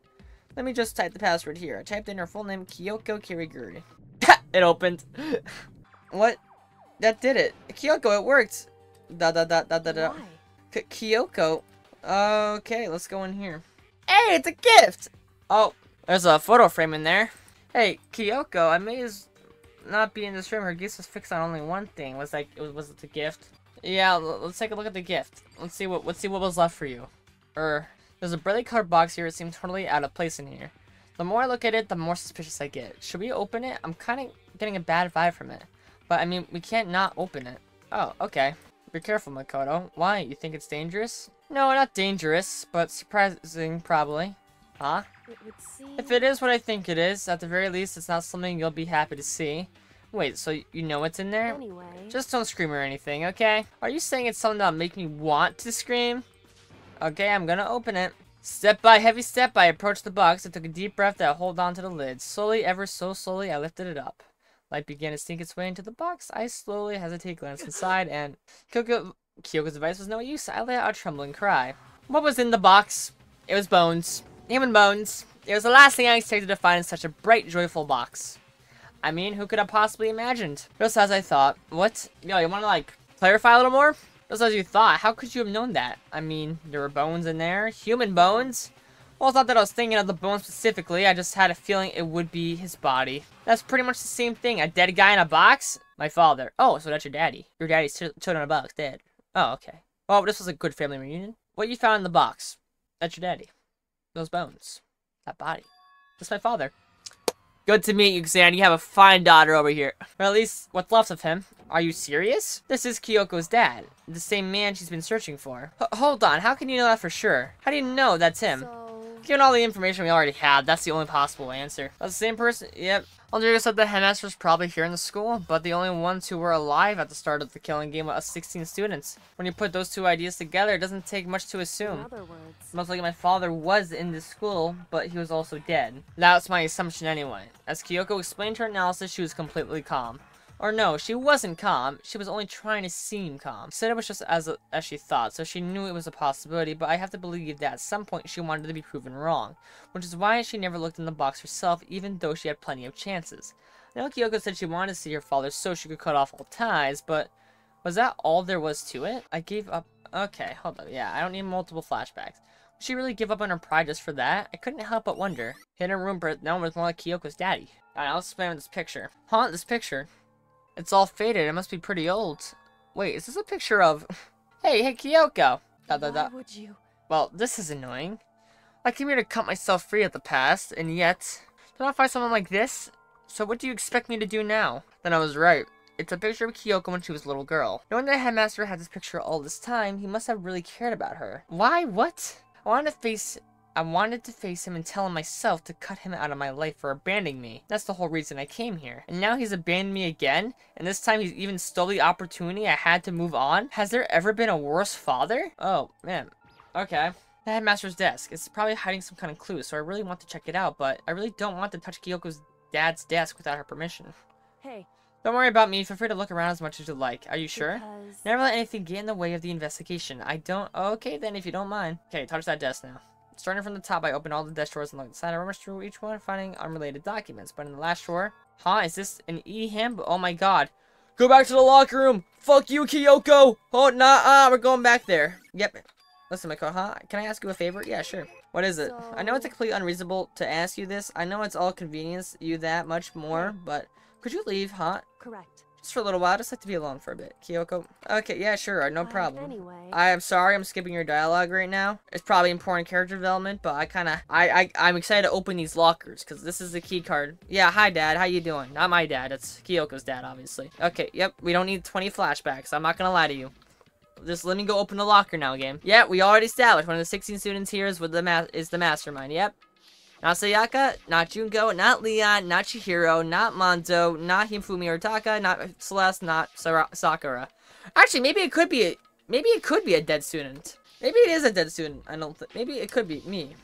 Let me just type the password here. I typed in her full name, Kyoko Kirigiri. It opened. What? That did it. Kyoko, it worked. why? Kyoko. Okay, let's go in here. Hey, it's a gift! Oh, there's a photo frame in there. Hey, Kyoko, I may as not be in this room. Her gift was fixed on only one thing. Was it a gift? Yeah, let's take a look at the gift. Let's see what was left for you. There's a brightly colored box here. It seems totally out of place in here. The more I look at it, the more suspicious I get. Should we open it? I'm kind of getting a bad vibe from it. But, I mean, we can't not open it. Oh, okay. Be careful, Makoto. Why? You think it's dangerous? No, not dangerous, but surprising, probably. Huh? It would seem. If it is what I think it is, at the very least, it's not something you'll be happy to see. Wait, so you know what's in there? Anyway. Just don't scream or anything, okay? Are you saying it's something that'll make me want to scream? Okay, I'm gonna open it. Heavy step, I approached the box. I took a deep breath to hold on to the lid. Slowly, ever so slowly, I lifted it up. Light began to sink its way into the box. I slowly hesitated, glanced inside, and Kyoko's advice was no use. I let out a trembling cry. What was in the box? It was bones. Human bones. It was the last thing I expected to find in such a bright, joyful box. I mean, who could have possibly imagined? Just as I thought. What? Yo, you wanna, like, clarify a little more? Just as you thought. How could you have known that? I mean, there were bones in there. Human bones? Well, it's not that I was thinking of the bones specifically. I just had a feeling it would be his body. That's pretty much the same thing. A dead guy in a box? My father. Oh, so that's your daddy. Your daddy's children in a box, dead. Oh, okay. Well, this was a good family reunion. What you found in the box? That's your daddy. Those bones. That body. That's my father. Good to meet you, Xan. You have a fine daughter over here. Or at least, what's left of him. Are you serious? This is Kyoko's dad. The same man she's been searching for. Hold on, how can you know that for sure? How do you know that's him? So... Given all the information we already have, that's the only possible answer. That's the same person? Yep. Rodrigo said the headmaster's probably here in the school, but the only ones who were alive at the start of the killing game were us 16 students. When you put those two ideas together, it doesn't take much to assume. In other words... Most likely my father was in this school, but he was also dead. That's my assumption anyway. As Kyoko explained her analysis, she was completely calm. Or no, she wasn't calm. She was only trying to seem calm. She said it was just as she thought, so she knew it was a possibility, but I have to believe that at some point she wanted to be proven wrong. Which is why she never looked in the box herself, even though she had plenty of chances. I know Kyoko said she wanted to see her father so she could cut off all ties, but was that all there was to it? I gave up... Okay, hold up. Yeah, I don't need multiple flashbacks. Would she really give up on her pride just for that? I couldn't help but wonder. Hidden room, but no one was more like Kyoko's daddy. Alright, I'll explain with this picture. Huh? This picture? It's all faded. It must be pretty old. Wait, is this a picture of... Hey, Kyoko! Why would you... Well, this is annoying. I came here to cut myself free of the past, and yet... Did I find someone like this? So what do you expect me to do now? Then I was right. It's a picture of Kyoko when she was a little girl. Knowing the headmaster had this picture all this time, he must have really cared about her. Why? What? I wanted to face him and tell him myself to cut him out of my life for abandoning me. That's the whole reason I came here. And now he's abandoned me again? And this time he's even stole the opportunity I had to move on? Has there ever been a worse father? Oh, man. Okay. The headmaster's desk. It's probably hiding some kind of clue, so I really want to check it out, but I really don't want to touch Kyoko's dad's desk without her permission. Hey. Don't worry about me. Feel free to look around as much as you like. Are you sure? Because... Never let anything get in the way of the investigation. I don't... Okay, then, if you don't mind. Okay, touch that desk now. Starting from the top, I opened all the desk drawers and looked inside. I rummaged through each one, finding unrelated documents. But in the last drawer... Huh? Is this an e-handbook? Oh my god. Go back to the locker room! Fuck you, Kyoko! Oh, nah, we're going back there. Yep. Listen, Miko, huh? Can I ask you a favor? Yeah, sure. What is it? So... I know it's completely unreasonable to ask you this. I know it's all convenience you that much more, but... Could you leave, huh? Correct. Just for a little while. I'd just like to be alone for a bit. Kyoko? Okay, yeah, sure. No problem. Anyway... I am sorry I'm skipping your dialogue right now. It's probably important character development, but I'm excited to open these lockers, because this is the key card. Yeah, hi, Dad. How you doing? Not my dad. It's Kyoko's dad, obviously. Okay, yep. We don't need 20 flashbacks. I'm not gonna lie to you. Just let me go open the locker now, game. Yeah, we already established one of the 16 students here is the mastermind. Yep. Not Sayaka, not Junko, not Leon, not Chihiro, not Monzo, not Hifumi Ortaka, not Celeste, not Sakura. Actually, maybe it could be a dead student. Maybe it is a dead student. I don't think. Maybe it could be me.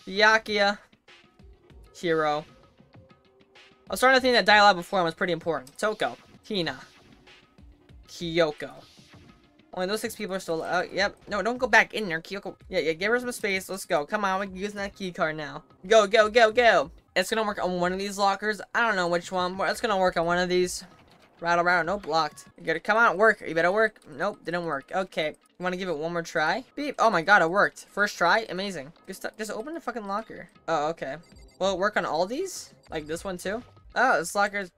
Byakuya, Hiro. I was starting to think that dialogue before was pretty important. Toko, Hina, Kyoko. Only those 6 people are still... yep. No, don't go back in there, Kyoko. Yeah, give her some space. Let's go. Come on, we're using that key card now. Go, go, go, go. It's gonna work on one of these lockers. I don't know which one, but it's gonna work on one of these. Rattle, rattle. Nope, blocked. You gotta come on, work. You better work. Nope, didn't work. Okay. You wanna give it one more try? Beep. Oh my god, it worked. First try? Amazing. Just open the fucking locker. Oh, okay. Will it work on all these? Like this one too? Oh, this locker's...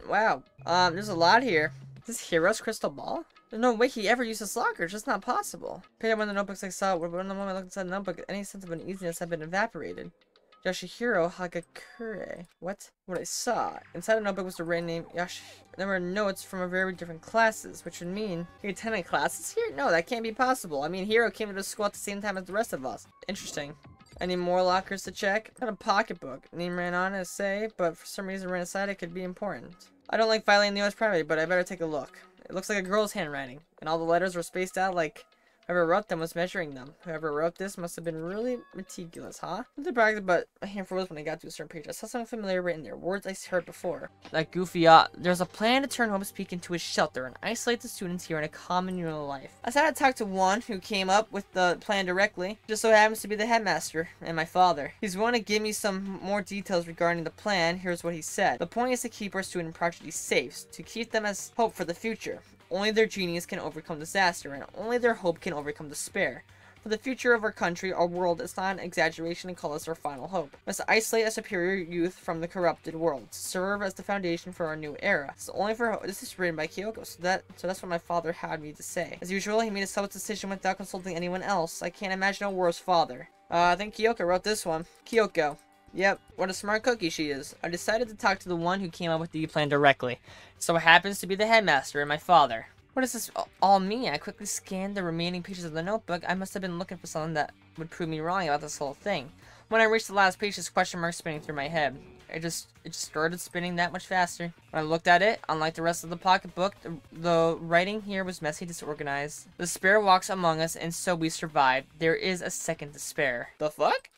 Wow. There's a lot here. Is this Hiro's crystal ball? There's no way he ever used this locker. It's just not possible. Picked up one of the notebooks I saw. When the moment I looked inside the notebook, any sense of uneasiness had been evaporated. Yoshihiro Hagakure. What? What I saw. Inside the notebook was the written name Yoshi. There were notes from very different classes, which would mean he attended classes here? No, that can't be possible. I mean, Hiro came to the school at the same time as the rest of us. Interesting. Any more lockers to check? Got a pocketbook. Name ran on it, say, but for some reason ran inside it could be important. I don't like violating the other's privacy, but I better take a look. It looks like a girl's handwriting, and all the letters were spaced out like whoever wrote them was measuring them. Whoever wrote this must have been really meticulous, huh? Not practice, but a handful was when I got to a certain page. I saw something familiar written there, words I heard before. That goofy, there's a plan to turn Hope's Peak into a shelter and isolate the students here in a communal life. I decided to talk to one who came up with the plan directly. Just so happens to be the headmaster and my father. He's willing to give me some more details regarding the plan. Here's what he said. The point is to keep our student prodigy safe, to keep them as hope for the future. Only their genius can overcome disaster, and only their hope can overcome despair. For the future of our country, our world, it's not an exaggeration to call us our final hope. We must isolate a superior youth from the corrupted world, serve as the foundation for our new era. This is written by Kyoko, so that's what my father had me to say. As usual, he made a self decision without consulting anyone else. I can't imagine a worse father. I think Kyoko wrote this one. Kyoko. Yep, what a smart cookie she is. I decided to talk to the one who came up with the plan directly. So it happens to be the headmaster and my father. What does this all mean? I quickly scanned the remaining pages of the notebook. I must have been looking for something that would prove me wrong about this whole thing. When I reached the last page, this question mark spinning through my head. It just started spinning that much faster. When I looked at it, unlike the rest of the pocketbook, the writing here was messy, disorganized. The despair walks among us, and so we survive. There is a second despair. The fuck?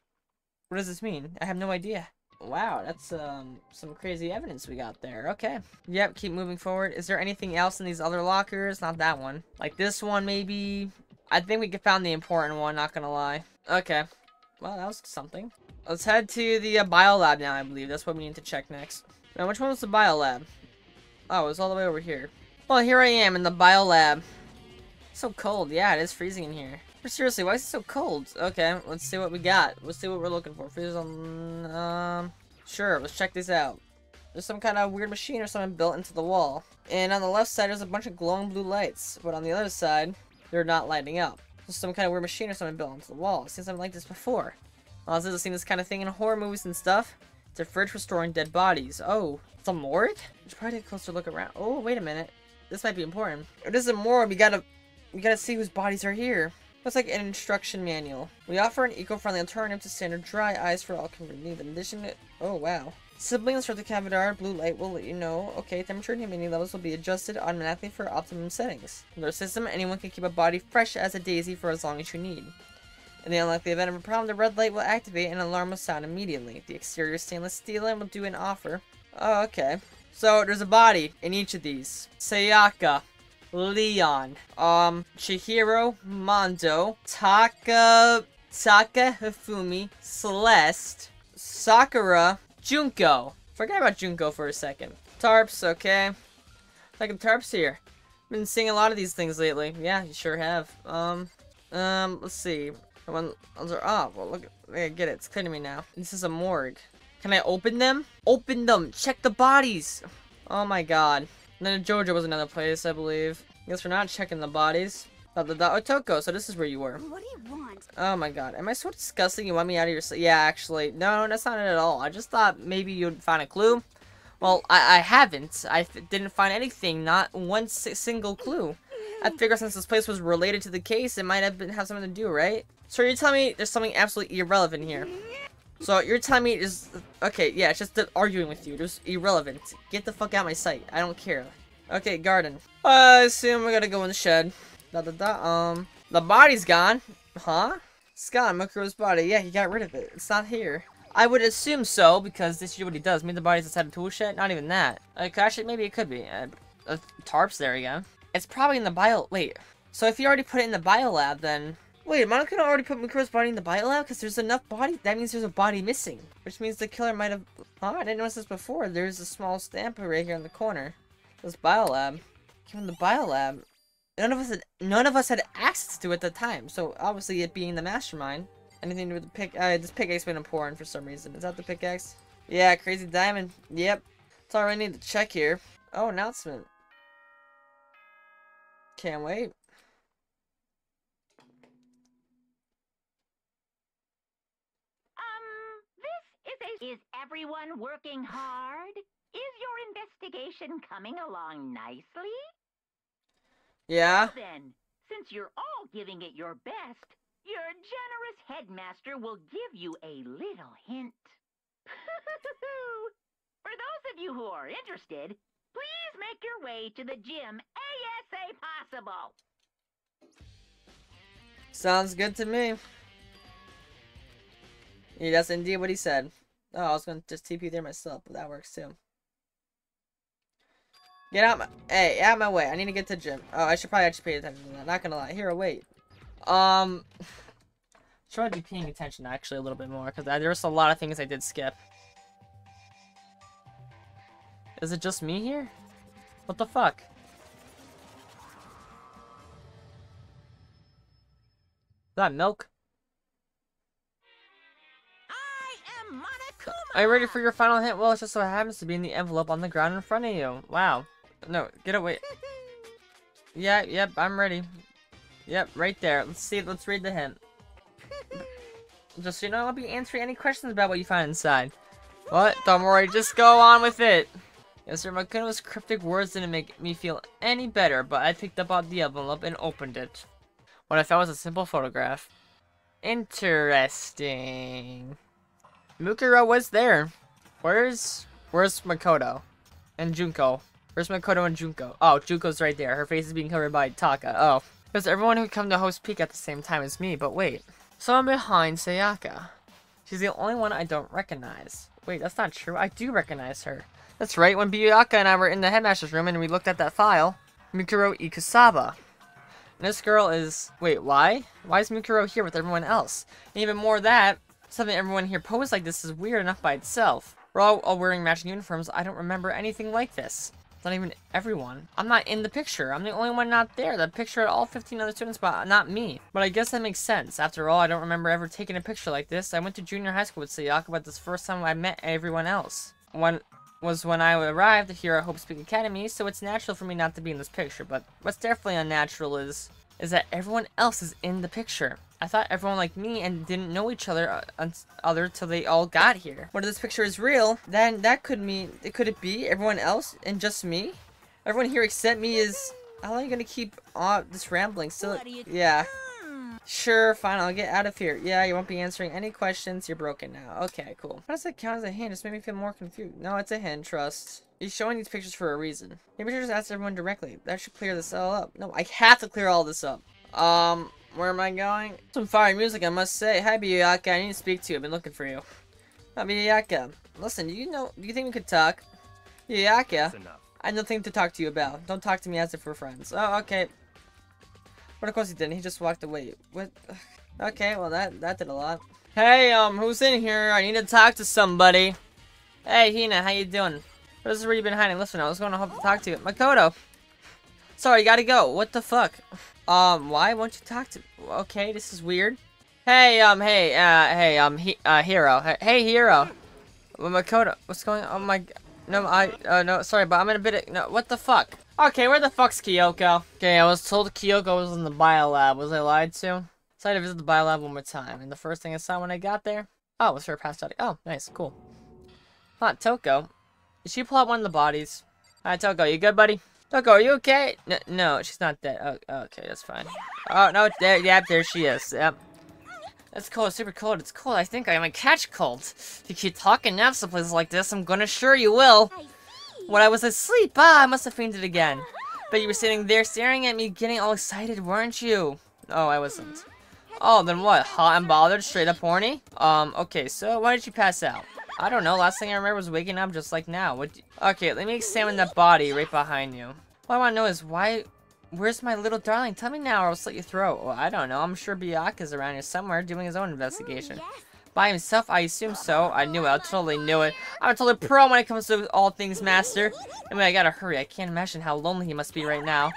What does this mean? I have no idea. Wow, that's some crazy evidence we got there. Okay. Yep, keep moving forward. Is there anything else in these other lockers? Not that one. Like this one, maybe? I think we found the important one, not gonna lie. Okay. Well, that was something. Let's head to the biolab now, I believe. That's what we need to check next. Now, which one was the biolab? Oh, it was all the way over here. Well, here I am in the biolab. It's so cold. Yeah, it is freezing in here. But seriously, why is it so cold? Okay, let's see what we got. Let's see what we're looking for. If there's sure, let's check this out. There's some kind of weird machine or something built into the wall. And on the left side, there's a bunch of glowing blue lights. But on the other side, they're not lighting up. There's some kind of weird machine or something built into the wall. I've seen something like this before. Honestly, I've seen this kind of thing in horror movies and stuff. It's a fridge for storing dead bodies. Oh, it's a morgue? We should probably take a closer look around. Oh, wait a minute. This might be important. If this is a morgue, we gotta see whose bodies are here. Looks like an instruction manual. We offer an eco-friendly alternative to standard dry ice for all convenient. In addition to... Oh, wow. Simply insert the cavitar. Blue light will let you know. Okay, temperature and humidity levels will be adjusted automatically for optimum settings. In our system, anyone can keep a body fresh as a daisy for as long as you need. In the unlikely event of a problem, the red light will activate and an alarm will sound immediately. The exterior is stainless steel and will do an offer. Oh, okay. So, there's a body in each of these. Sayaka. Leon, Chihiro, Mondo, Taka Hifumi, Celeste, Sakura, Junko. Forget about Junko for a second. Tarps, okay. Like Tarps here. Been seeing a lot of these things lately. Yeah, you sure have. Let's see. Well, look, I get it. It's clear to me now. This is a morgue. Can I open them? Open them! Check the bodies! Oh my god. And then Jojo was another place, I believe. I guess we're not checking the bodies. Otoko, so this is where you were. What do you want? Oh my god. Am I so disgusting? You want me out of your sleep? Yeah, actually. No, that's not it at all. I just thought maybe you'd find a clue. Well, I haven't. I didn't find anything. Not one single clue. I figure since this place was related to the case, it might have something to do, right? So you're telling me there's something absolutely irrelevant here. So you're telling me is okay, yeah, it's just arguing with you. It's irrelevant. Get the fuck out of my sight. I don't care. Okay, garden. I assume we're gonna go in the shed. The body's gone. Huh? It's gone. Mukuro's body. Yeah, he got rid of it. It's not here. I would assume so, because this is what he does. Maybe the body's inside the tool shed? Not even that. Actually, maybe it could be. Tarps there again. It's probably in the bio... Wait. So if you already put it in the biolab, then... Wait, Monaco already put Mukuro's body in the biolab? Because there's enough body? That means there's a body missing. Which means the killer might have... Huh? I didn't notice this before. There's a small stamp right here in the corner. This biolab. Came in the biolab. None of us had access to it at the time. So, obviously, it being the mastermind. Anything to do with the pick... this pickaxe been important for some reason. Is that the pickaxe? Yeah, crazy diamond. Yep. That's all I need to check here. Oh, announcement. Can't wait. Is everyone working hard? Is your investigation coming along nicely? Yeah. Then, since you're all giving it your best, your generous headmaster will give you a little hint. For those of you who are interested, Please make your way to the gym ASA possible. Sounds good to me. Yeah, that's indeed what he said. Oh, I was gonna just TP there myself, but that works too. Get out my— hey, out my way. I need to get to the gym. Oh, I should probably actually pay attention to that. Not gonna lie. Here, wait. Should I be paying attention actually a little bit more, because there was a lot of things I did skip. Is it just me here? What the fuck? Is that milk? I am Monokuma. Are you ready for your final hit? Well, it just so happens to be in the envelope on the ground in front of you. Wow. No, get away. Yeah, yep, I'm ready. Yep, right there. Let's see, let's read the hint. Just so you know, I'll be answering any questions about what you find inside. What? Don't worry, just go on with it. Yes, sir, Makuno's cryptic words didn't make me feel any better, but I picked up on the envelope and opened it. What I found was a simple photograph. Interesting. Mukuro was there. Where's Makoto? And Junko? Where's Makoto and Junko? Oh, Junko's right there. Her face is being covered by Taka. Oh. There's everyone who come to host peak at the same time as me, but wait. Someone behind Sayaka. She's the only one I don't recognize. Wait, that's not true. I do recognize her. That's right, when Biyaka and I were in the headmaster's room and we looked at that file. Mikuro Ikusaba. And this girl is— wait, why? Why is Mikuro here with everyone else? And even more that, something everyone here posed like this is weird enough by itself. We're all wearing matching uniforms. I don't remember anything like this. It's not even everyone. I'm not in the picture. I'm the only one not there. The picture had all 15 other students, but not me. But I guess that makes sense. After all, I don't remember ever taking a picture like this. I went to junior high school with Sayaka, but this first time I met everyone else. When I arrived here at Hope Peak Academy, so it's natural for me not to be in this picture. But what's definitely unnatural is that everyone else is in the picture. I thought everyone like me and didn't know each other till they all got here. What if this picture is real? Then that could mean— could it be everyone else and just me? Everyone here except me is— how long are you gonna keep this rambling? Still— yeah. Sure, fine, I'll get out of here. Yeah, you won't be answering any questions. You're broken now. Okay, cool. How does that count as a hint? Just made me feel more confused. No, it's a hint, trust. He's showing these pictures for a reason. Maybe I should just ask everyone directly. That should clear this all up. No, I have to clear all this up. Where am I going? Some fire music, I must say. Hi, Biyaka. I need to speak to you. I've been looking for you. Hi, Biyaka. Listen, do you think we could talk? Biyaka. That's enough. I have nothing to talk to you about. Don't talk to me as if we're friends. Oh, okay. But of course he didn't. He just walked away. What? Okay, well that did a lot. Hey, who's in here? I need to talk to somebody. Hey, Hina, how you doing? This is where you've been hiding. Listen, I was going to hope to talk to you. Makoto. Sorry, gotta go. What the fuck? Why won't you talk to— okay, this is weird. Hey, Hero. Hey, Hero. Well, Makoto, what's going on? Oh my— no, no, sorry, but I'm in a bit of— no, what the fuck? Okay, where the fuck's Kyoko? Okay, I was told Kyoko was in the biolab. Was I lied to? So I had to visit the biolab one more time, and the first thing I saw when I got there— oh, it was her passed out. Oh, nice, cool. Huh, Toko. Did she pull out one of the bodies? Hi, Toko, you good, buddy? Toko, are you okay? No, she's not dead. Oh, okay, that's fine. Oh, no, there— yep, there she is. Yep. It's cold, super cold. It's cold. I think I might catch cold. If you keep talking naps to places like this, I'm gonna sure you will. When I was asleep, I must have fainted again. But you were sitting there staring at me, getting all excited, weren't you? Oh, I wasn't. Oh, then what? Hot and bothered, straight up horny? Okay, so why did you pass out? I don't know. Last thing I remember was waking up just like now. Okay, let me examine that body right behind you. What I want to know is where's my little darling? Tell me now or I'll slit your throat. Well, I don't know. I'm sure Byaku's around here somewhere doing his own investigation. By himself, I assume so. I knew it. I totally knew it. I'm a total pro when it comes to all things master. I mean, I gotta hurry. I can't imagine how lonely he must be right now.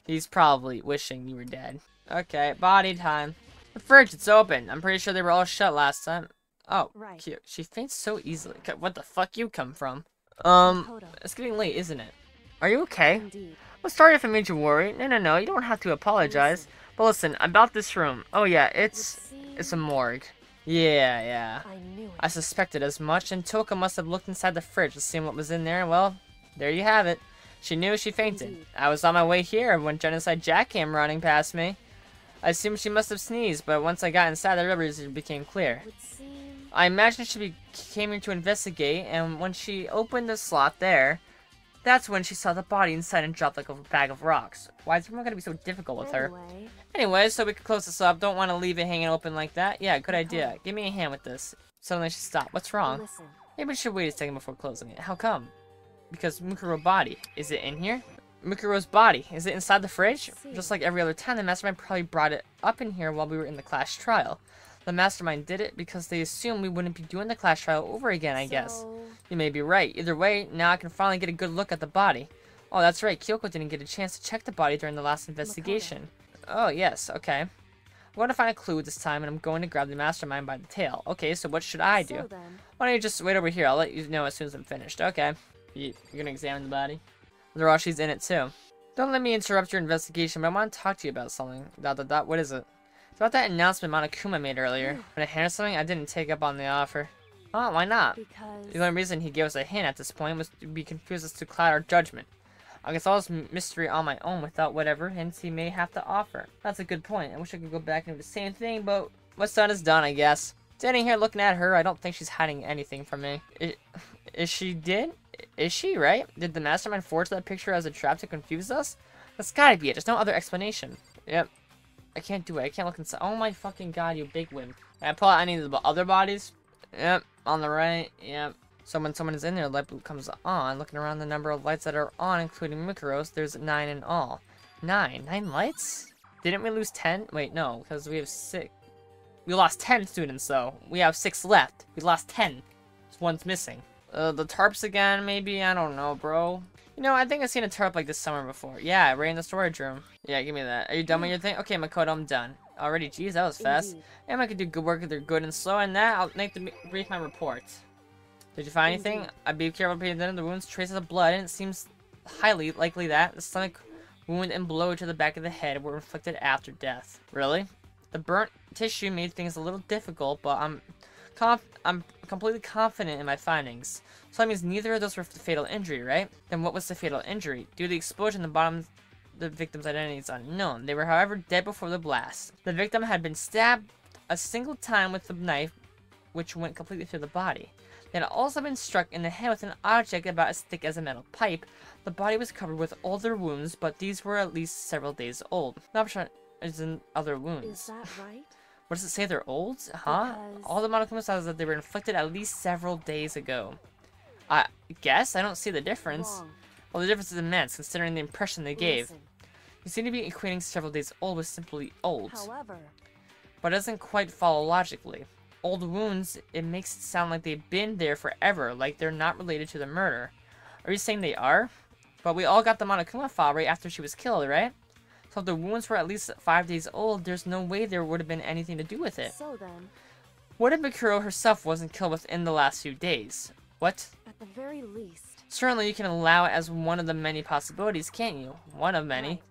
He's probably wishing you were dead. Okay, body time. The fridge, it's open. I'm pretty sure they were all shut last time. Oh, Right. cute. She faints so easily. What the fuck you come from? It's getting late, isn't it? Are you okay? Indeed. I'm sorry if I made you worry. No, you don't have to apologize. But listen, about this room. Oh yeah, it's a morgue. Yeah. I knew it. I suspected as much, and Toka must have looked inside the fridge to see what was in there. Well, there you have it. She knew she fainted. Indeed. I was on my way here when Genocide Jack came running past me. I assumed she must have sneezed, but once I got inside, the real reason became clear. Would seem... I imagined she came here to investigate, and when she opened the slot there, That's when she saw the body inside and dropped like a bag of rocks. Why is everyone gonna be so difficult with her? Anyway, so we can close this up. Don't want to leave it hanging open like that. Yeah, good idea. Give me a hand with this. Suddenly she stopped. What's wrong? Listen. Maybe we should wait a second before closing it. How come? Because Mukuro's body. Is it in here? Mukuro's body. Is it inside the fridge? Just like every other time, the mastermind probably brought it up in here while we were in the class trial. The mastermind did it because they assumed we wouldn't be doing the class trial over again, I guess. You may be right. Either way, now I can finally get a good look at the body. Oh, that's right. Kyoko didn't get a chance to check the body during the last investigation. Oh, yes. Okay. I'm going to find a clue this time, and I'm going to grab the mastermind by the tail. Okay, so what should I do? Why don't you just wait over here? I'll let you know as soon as I'm finished. Okay. You're going to examine the body? After all, she's in it, too. Don't let me interrupt your investigation, but I want to talk to you about something. ... What is it? It's about that announcement Monokuma made earlier. When I heard something, I didn't take up on the offer. Oh, why not? Because The only reason he gave us a hint at this point was to be confused as to cloud our judgment. I guess all this mystery on my own without whatever hints he may have to offer. That's a good point. I wish I could go back and do the same thing, but what's done is done, I guess. Standing here looking at her, I don't think she's hiding anything from me. Is she, right? Did the mastermind forge that picture as a trap to confuse us? That's gotta be it. There's no other explanation. Yep. I can't do it. I can't look inside. Oh my fucking god, you big wimp. Can I pull out any of the other bodies? Yep. On the right. Yep. So when someone is in there, the light bulb comes on. Looking around the number of lights that are on, including Mukuro's, there's 9 in all. 9? 9 lights? Didn't we lose 10? Wait, no, because we have 6. We lost 10 students, though. We have 6 left. We lost 10. One's missing. The tarps again, maybe? I don't know, bro. You know, I think I've seen a tarp like this somewhere before. Yeah, right in the storage room. Yeah, give me that. Are you done with your thing? Okay, Makoto, I'm done. Already? Jeez, that was fast. And I could do good work if they're good and slow, and that, I'll make the brief my report. Did you find anything? I'd be careful paying attention to the wounds, traces of blood, and it seems highly likely that the stomach wound and blow to the back of the head were inflicted after death. Really? The burnt tissue made things a little difficult, but I'm completely confident in my findings. So that means neither of those were the fatal injury, right? Then what was the fatal injury? Due to the explosion, the victim's identity is unknown. They were, however, dead before the blast. The victim had been stabbed a single time with the knife, which went completely through the body. They had also been struck in the head with an object about as thick as a metal pipe. The body was covered with older wounds, but these were at least several days old. Not sure is in other wounds. Is that right? What does it say? They're old? Huh? Because... All the Monokuma says that they were inflicted at least several days ago. I guess? I don't see the difference. Wrong. Well, the difference is immense, considering the impression they gave. Listen. You seem to be equating several days old with simply old. However, But it doesn't quite follow logically. Old wounds, it makes it sound like they've been there forever, like they're not related to the murder. Are you saying they are? But we all got the Monokuma file right after she was killed, right? So if the wounds were at least 5 days old, there's no way there would have been anything to do with it. so then, What if Mikuro herself wasn't killed within the last few days? What? at the very least, Certainly you can allow it as one of the many possibilities, can't you? One of many. Right.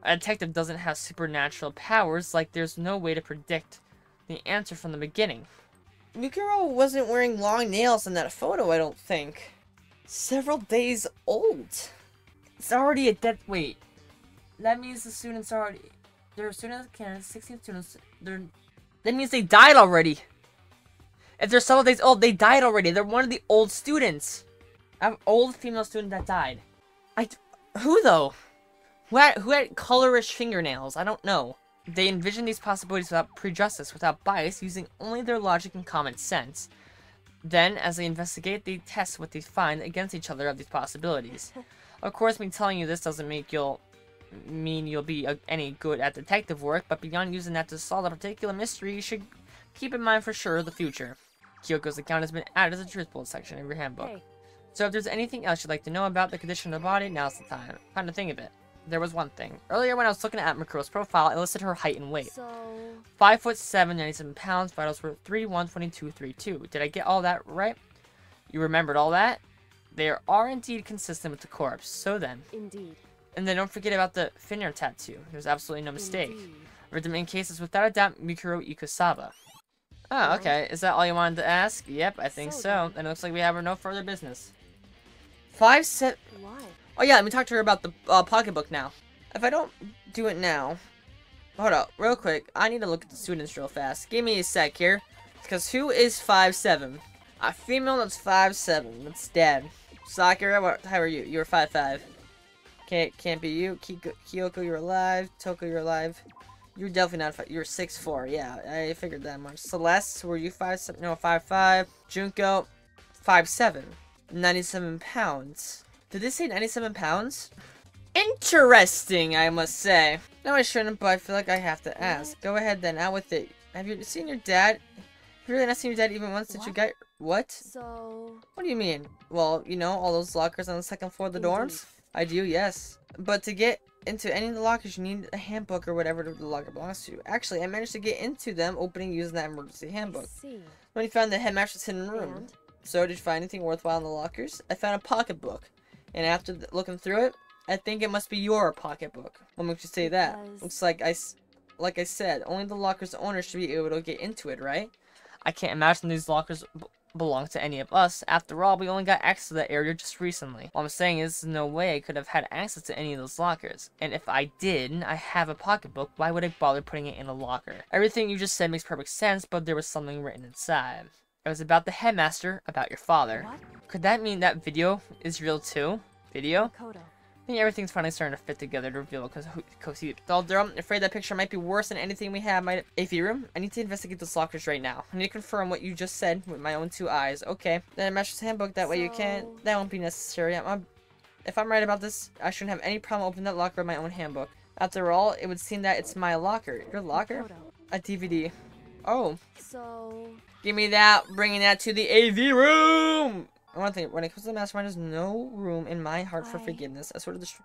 A detective doesn't have supernatural powers, like there's no way to predict the answer from the beginning. Mikuro wasn't wearing long nails in that photo, I don't think. Several days old. It's already a dead... Wait. That means the students are already... There are students in Canada, 16 students. That means they died already. If they're several days old, they died already. They're one of the old students. I have an old female student that died. Who though? Who had colorish fingernails? I don't know. They envision these possibilities without prejudice, without bias, using only their logic and common sense. Then, as they investigate, they test what they find against each other of these possibilities. Of course, me telling you this doesn't mean you'll be any good at detective work, but beyond using that to solve a particular mystery, you should keep in mind for sure the future. Kyoko's account has been added as a truth bullet section of your handbook. hey, So if there's anything else you'd like to know about the condition of the body, now's the time. Time to think of it. There was one thing. Earlier when I was looking at Mikuro's profile, it listed her height and weight. so 5'7", 97 pounds, vitals were 3'1", 22, 32. Did I get all that right? You remembered all that? They are indeed consistent with the corpse. So then. indeed, And then don't forget about the finger tattoo. There's absolutely no mistake. indeed. Written in cases without a doubt, Mikuro Ikusawa. Oh, okay. Is that all you wanted to ask? Yep, I think so. And it looks like we have no further business. 5'7". Why? Oh yeah, let me talk to her about the pocketbook now. If I don't do it now... Hold up, real quick. I need to look at the students real fast. Give me a sec here. Because who is 5'7"? A female that's 5'7". That's dead. Sakura, what height are you? You're 5'5". Can't be you. Kyoko, you're alive. Toko, you're alive. You're definitely not 5. You're 6'4". Yeah, I figured that much. Celeste, were you 5'7"? No, 5'5". Junko, 5'7". 97 pounds. Did they say 97 pounds? Interesting, I must say. No, I shouldn't, but I feel like I have to ask. Go ahead then, out with it. Have you seen your dad? Have you really not seen your dad even once since you got... What? So... What do you mean? Well, you know, all those lockers on the second floor of the dorms? I do, yes. But to get into any of the lockers, you need a handbook or whatever the locker belongs to. Actually, I managed to get into them opening using that emergency handbook. When you found the headmaster's hidden room. And? So, did you find anything worthwhile in the lockers? I found a pocketbook. And after looking through it, I think it must be your pocketbook. What makes you say that? Looks like I said, only the locker's owner should be able to get into it, right? I can't imagine these lockers belong to any of us. After all, we only got access to that area just recently. What I'm saying is, there's no way I could have had access to any of those lockers. And if I did, I have a pocketbook, why would I bother putting it in a locker? Everything you just said makes perfect sense, but there was something written inside. It was about the headmaster, about your father. What? Could that mean that video is real too? Video? Makoto. I think everything's finally starting to fit together to reveal because I'm afraid that picture might be worse than anything we have. AV room, I need to investigate those lockers right now. I need to confirm what you just said with my own 2 eyes. Okay, then master's handbook, that way you can't. That won't be necessary. If I'm right about this, I shouldn't have any problem opening that locker with my own handbook. After all, it would seem that it's my locker. Your locker? Makoto. A DVD. Oh. So... Give me that, bringing that to the AV room! One thing, when it comes to the mastermind, there's no room in my heart for forgiveness. I sort of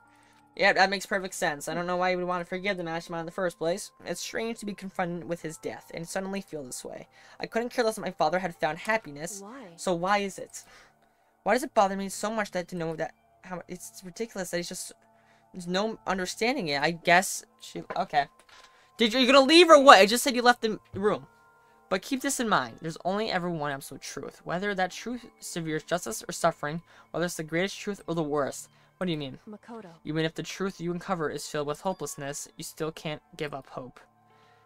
yeah, that makes perfect sense. I don't know why you would want to forgive the mastermind in the first place. It's strange to be confronted with his death and suddenly feel this way. I couldn't care less that my father had found happiness. Why? So why is it? Why does it bother me so much that to know that how it's ridiculous that there's no understanding it. I guess okay. You gonna leave or what? I just said you left the room. But keep this in mind, there's only ever one absolute truth. Whether that truth severe justice or suffering, whether it's the greatest truth or the worst. What do you mean? Makoto. You mean if the truth you uncover is filled with hopelessness, you still can't give up hope?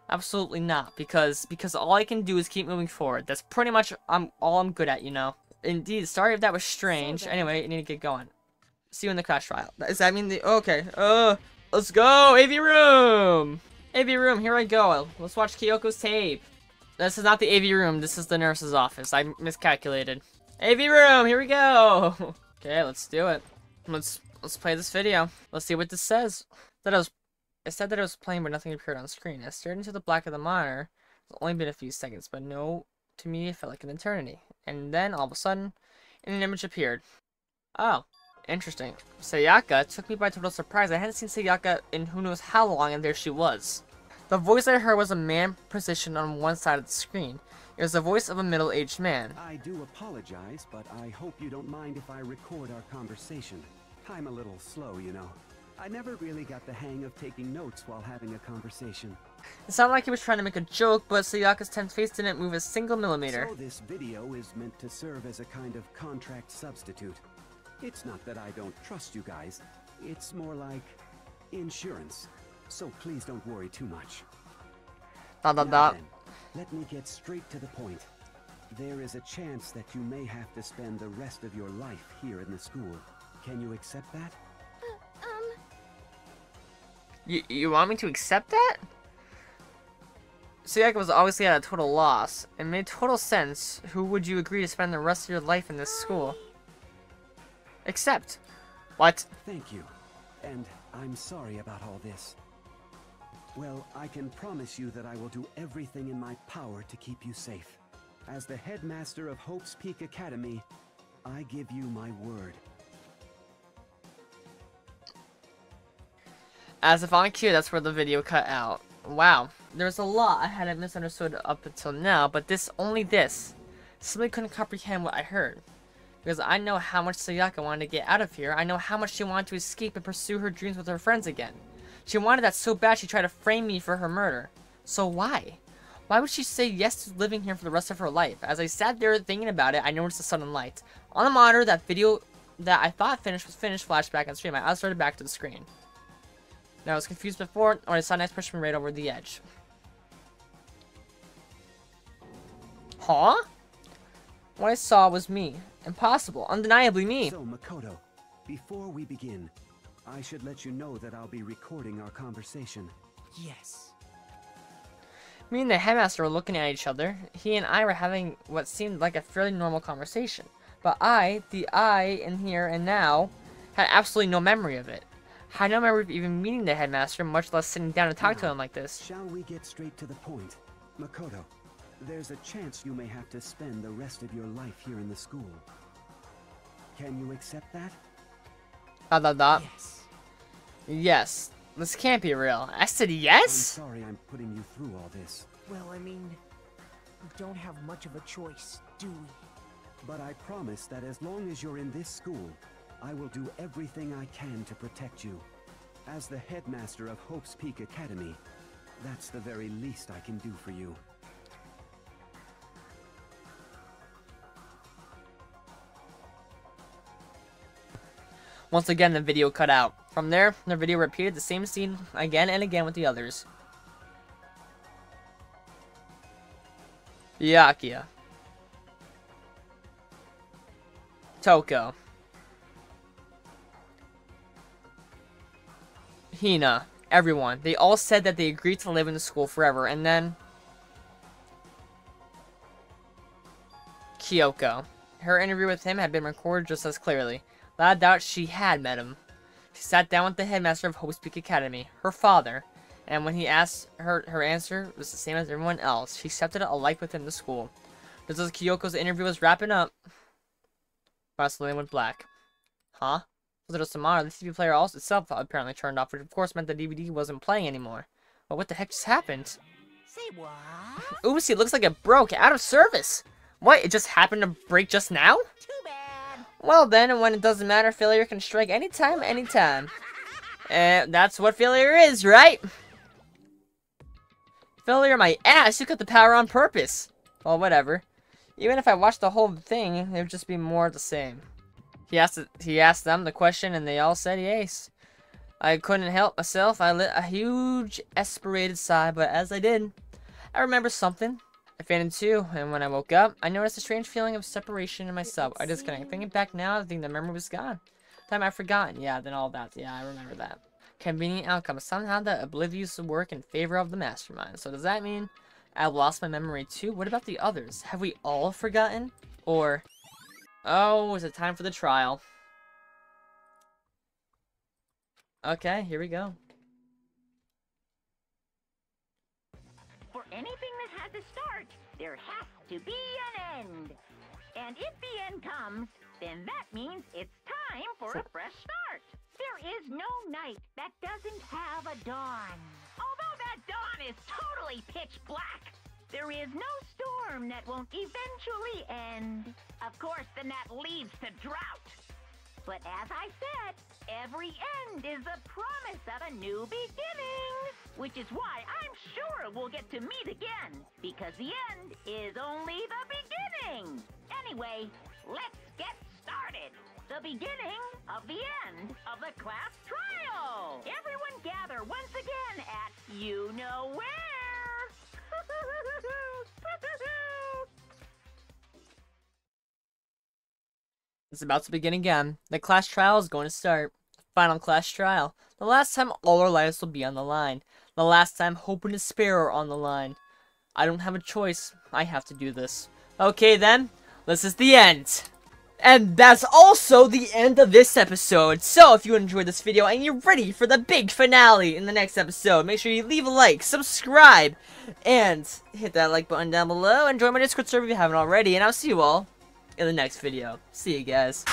Absolutely not, because all I can do is keep moving forward. That's pretty much all I'm good at, you know. Indeed, sorry if that was strange. Anyway, I need to get going. See you in the crash trial. Does that mean the okay? Let's go, AV room. AV room, here I go. Let's watch Kyoko's tape. This is not the AV room, this is the nurse's office. I miscalculated. AV room, here we go! Okay, let's do it. Let's play this video. Let's see what this says. It said that it was playing but nothing appeared on screen. I stared into the black of the monitor. It's only been a few seconds, but no, to me it felt like an eternity. And then, all of a sudden, an image appeared. Oh, interesting. Sayaka took me by total surprise. I hadn't seen Sayaka in who knows how long, and there she was. The voice I heard was a man positioned on one side of the screen. It was the voice of a middle-aged man. I do apologize, but I hope you don't mind if I record our conversation. I'm a little slow, you know. I never really got the hang of taking notes while having a conversation. It sounded like he was trying to make a joke, but Sayaka's tense face didn't move a single millimeter. So this video is meant to serve as a kind of contract substitute. It's not that I don't trust you guys. It's more like insurance. So please don't worry too much. Now then, let me get straight to the point. There is a chance that you may have to spend the rest of your life here in the school. Can you accept that? You want me to accept that? Sayaka was obviously at a total loss. It made total sense. Who would you agree to spend the rest of your life in this school? Accept. What? Thank you. And I'm sorry about all this. Well, I can promise you that I will do everything in my power to keep you safe. As the headmaster of Hope's Peak Academy, I give you my word. As if on cue, that's where the video cut out. Wow. There's a lot I hadn't misunderstood up until now, but only this. Simply couldn't comprehend what I heard. Because I know how much Sayaka wanted to get out of here. I know how much she wanted to escape and pursue her dreams with her friends again. She wanted that so bad she tried to frame me for her murder. So why? Why would she say yes to living here for the rest of her life? As I sat there thinking about it, I noticed a sudden light. On the monitor, that video that I thought was finished flashed back on stream. My eyes started back to the screen. Now I was confused before, or I saw a nice push me right over the edge. Huh? What I saw was me. Impossible. Undeniably me. So, Makoto, before we begin, I should let you know that I'll be recording our conversation. Yes. Me and the headmaster were looking at each other. He and I were having what seemed like a fairly normal conversation. But the I in here and now, had absolutely no memory of it. I had no memory of even meeting the headmaster, much less sitting down and talk to him like this. Shall we get straight to the point? Makoto, there's a chance you may have to spend the rest of your life here in the school. Can you accept that? Yes. Yes. This can't be real. I said I'm yes? sorry I'm putting you through all this, Well, I mean, we don't have much of a choice, do we? but I promise that as long as you're in this school, I will do everything I can to protect you. As the headmaster of Hope's Peak Academy, that's the very least I can do for you. Once again, the video cut out. From there, the video repeated the same scene again and again with the others. Byakuya. Toko. Hina. Everyone. They all said that they agreed to live in the school forever, and then... Kyoko. Her interview with him had been recorded just as clearly. Without doubt, she had met him. She sat down with the headmaster of Hope's Peak Academy, her father, and when he asked her, her answer was the same as everyone else. She accepted a life within the school. Just as Kyoko's interview was wrapping up, Barcelona went black. Huh? Little Samara, the TV player also itself apparently turned off, which of course meant the DVD wasn't playing anymore. But what the heck just happened? Say what? Oopsie, it looks like it broke out of service. What? It just happened to break just now? Too bad. Well then, when it doesn't matter, failure can strike anytime, anytime. And that's what failure is, right? Failure my ass, you cut the power on purpose. Well, whatever. Even if I watched the whole thing, it would just be more of the same. He asked them the question, and they all said yes. I couldn't help myself. I lit a huge, aspirated sigh, but as I did, I remembered something. I fainted too, and when I woke up, I noticed a strange feeling of separation in myself. I disconnected. Thinking back now, I think the memory was gone. Time I've forgotten. Yeah, then all that. Yeah, I remember that. Convenient outcome. Somehow the oblivious work in favor of the mastermind. So does that mean I've lost my memory too? What about the others? Have we all forgotten? Or... oh, is it time for the trial? Okay, here we go. For anything that has a start, there has to be an end. And if the end comes, then that means it's time for a fresh start. There is no night that doesn't have a dawn. Although that dawn is totally pitch black, there is no storm that won't eventually end. Of course, then that leads to drought. But as I said, every end is a promise of a new beginning. Which is why I'm sure we'll get to meet again. Because the end is only the beginning. Anyway, let's get started. The beginning of the end of the class trial. Everyone gather once again at you-know-where. It's about to begin again. The class trial is going to start. Final class trial. The last time all our lives will be on the line. The last time hope and despair are on the line. I don't have a choice. I have to do this. Okay then, this is the end. And that's also the end of this episode. So if you enjoyed this video and you're ready for the big finale in the next episode, make sure you leave a like, subscribe, and hit that like button down below. And join my Discord server if you haven't already. And I'll see you all in the next video. See you guys.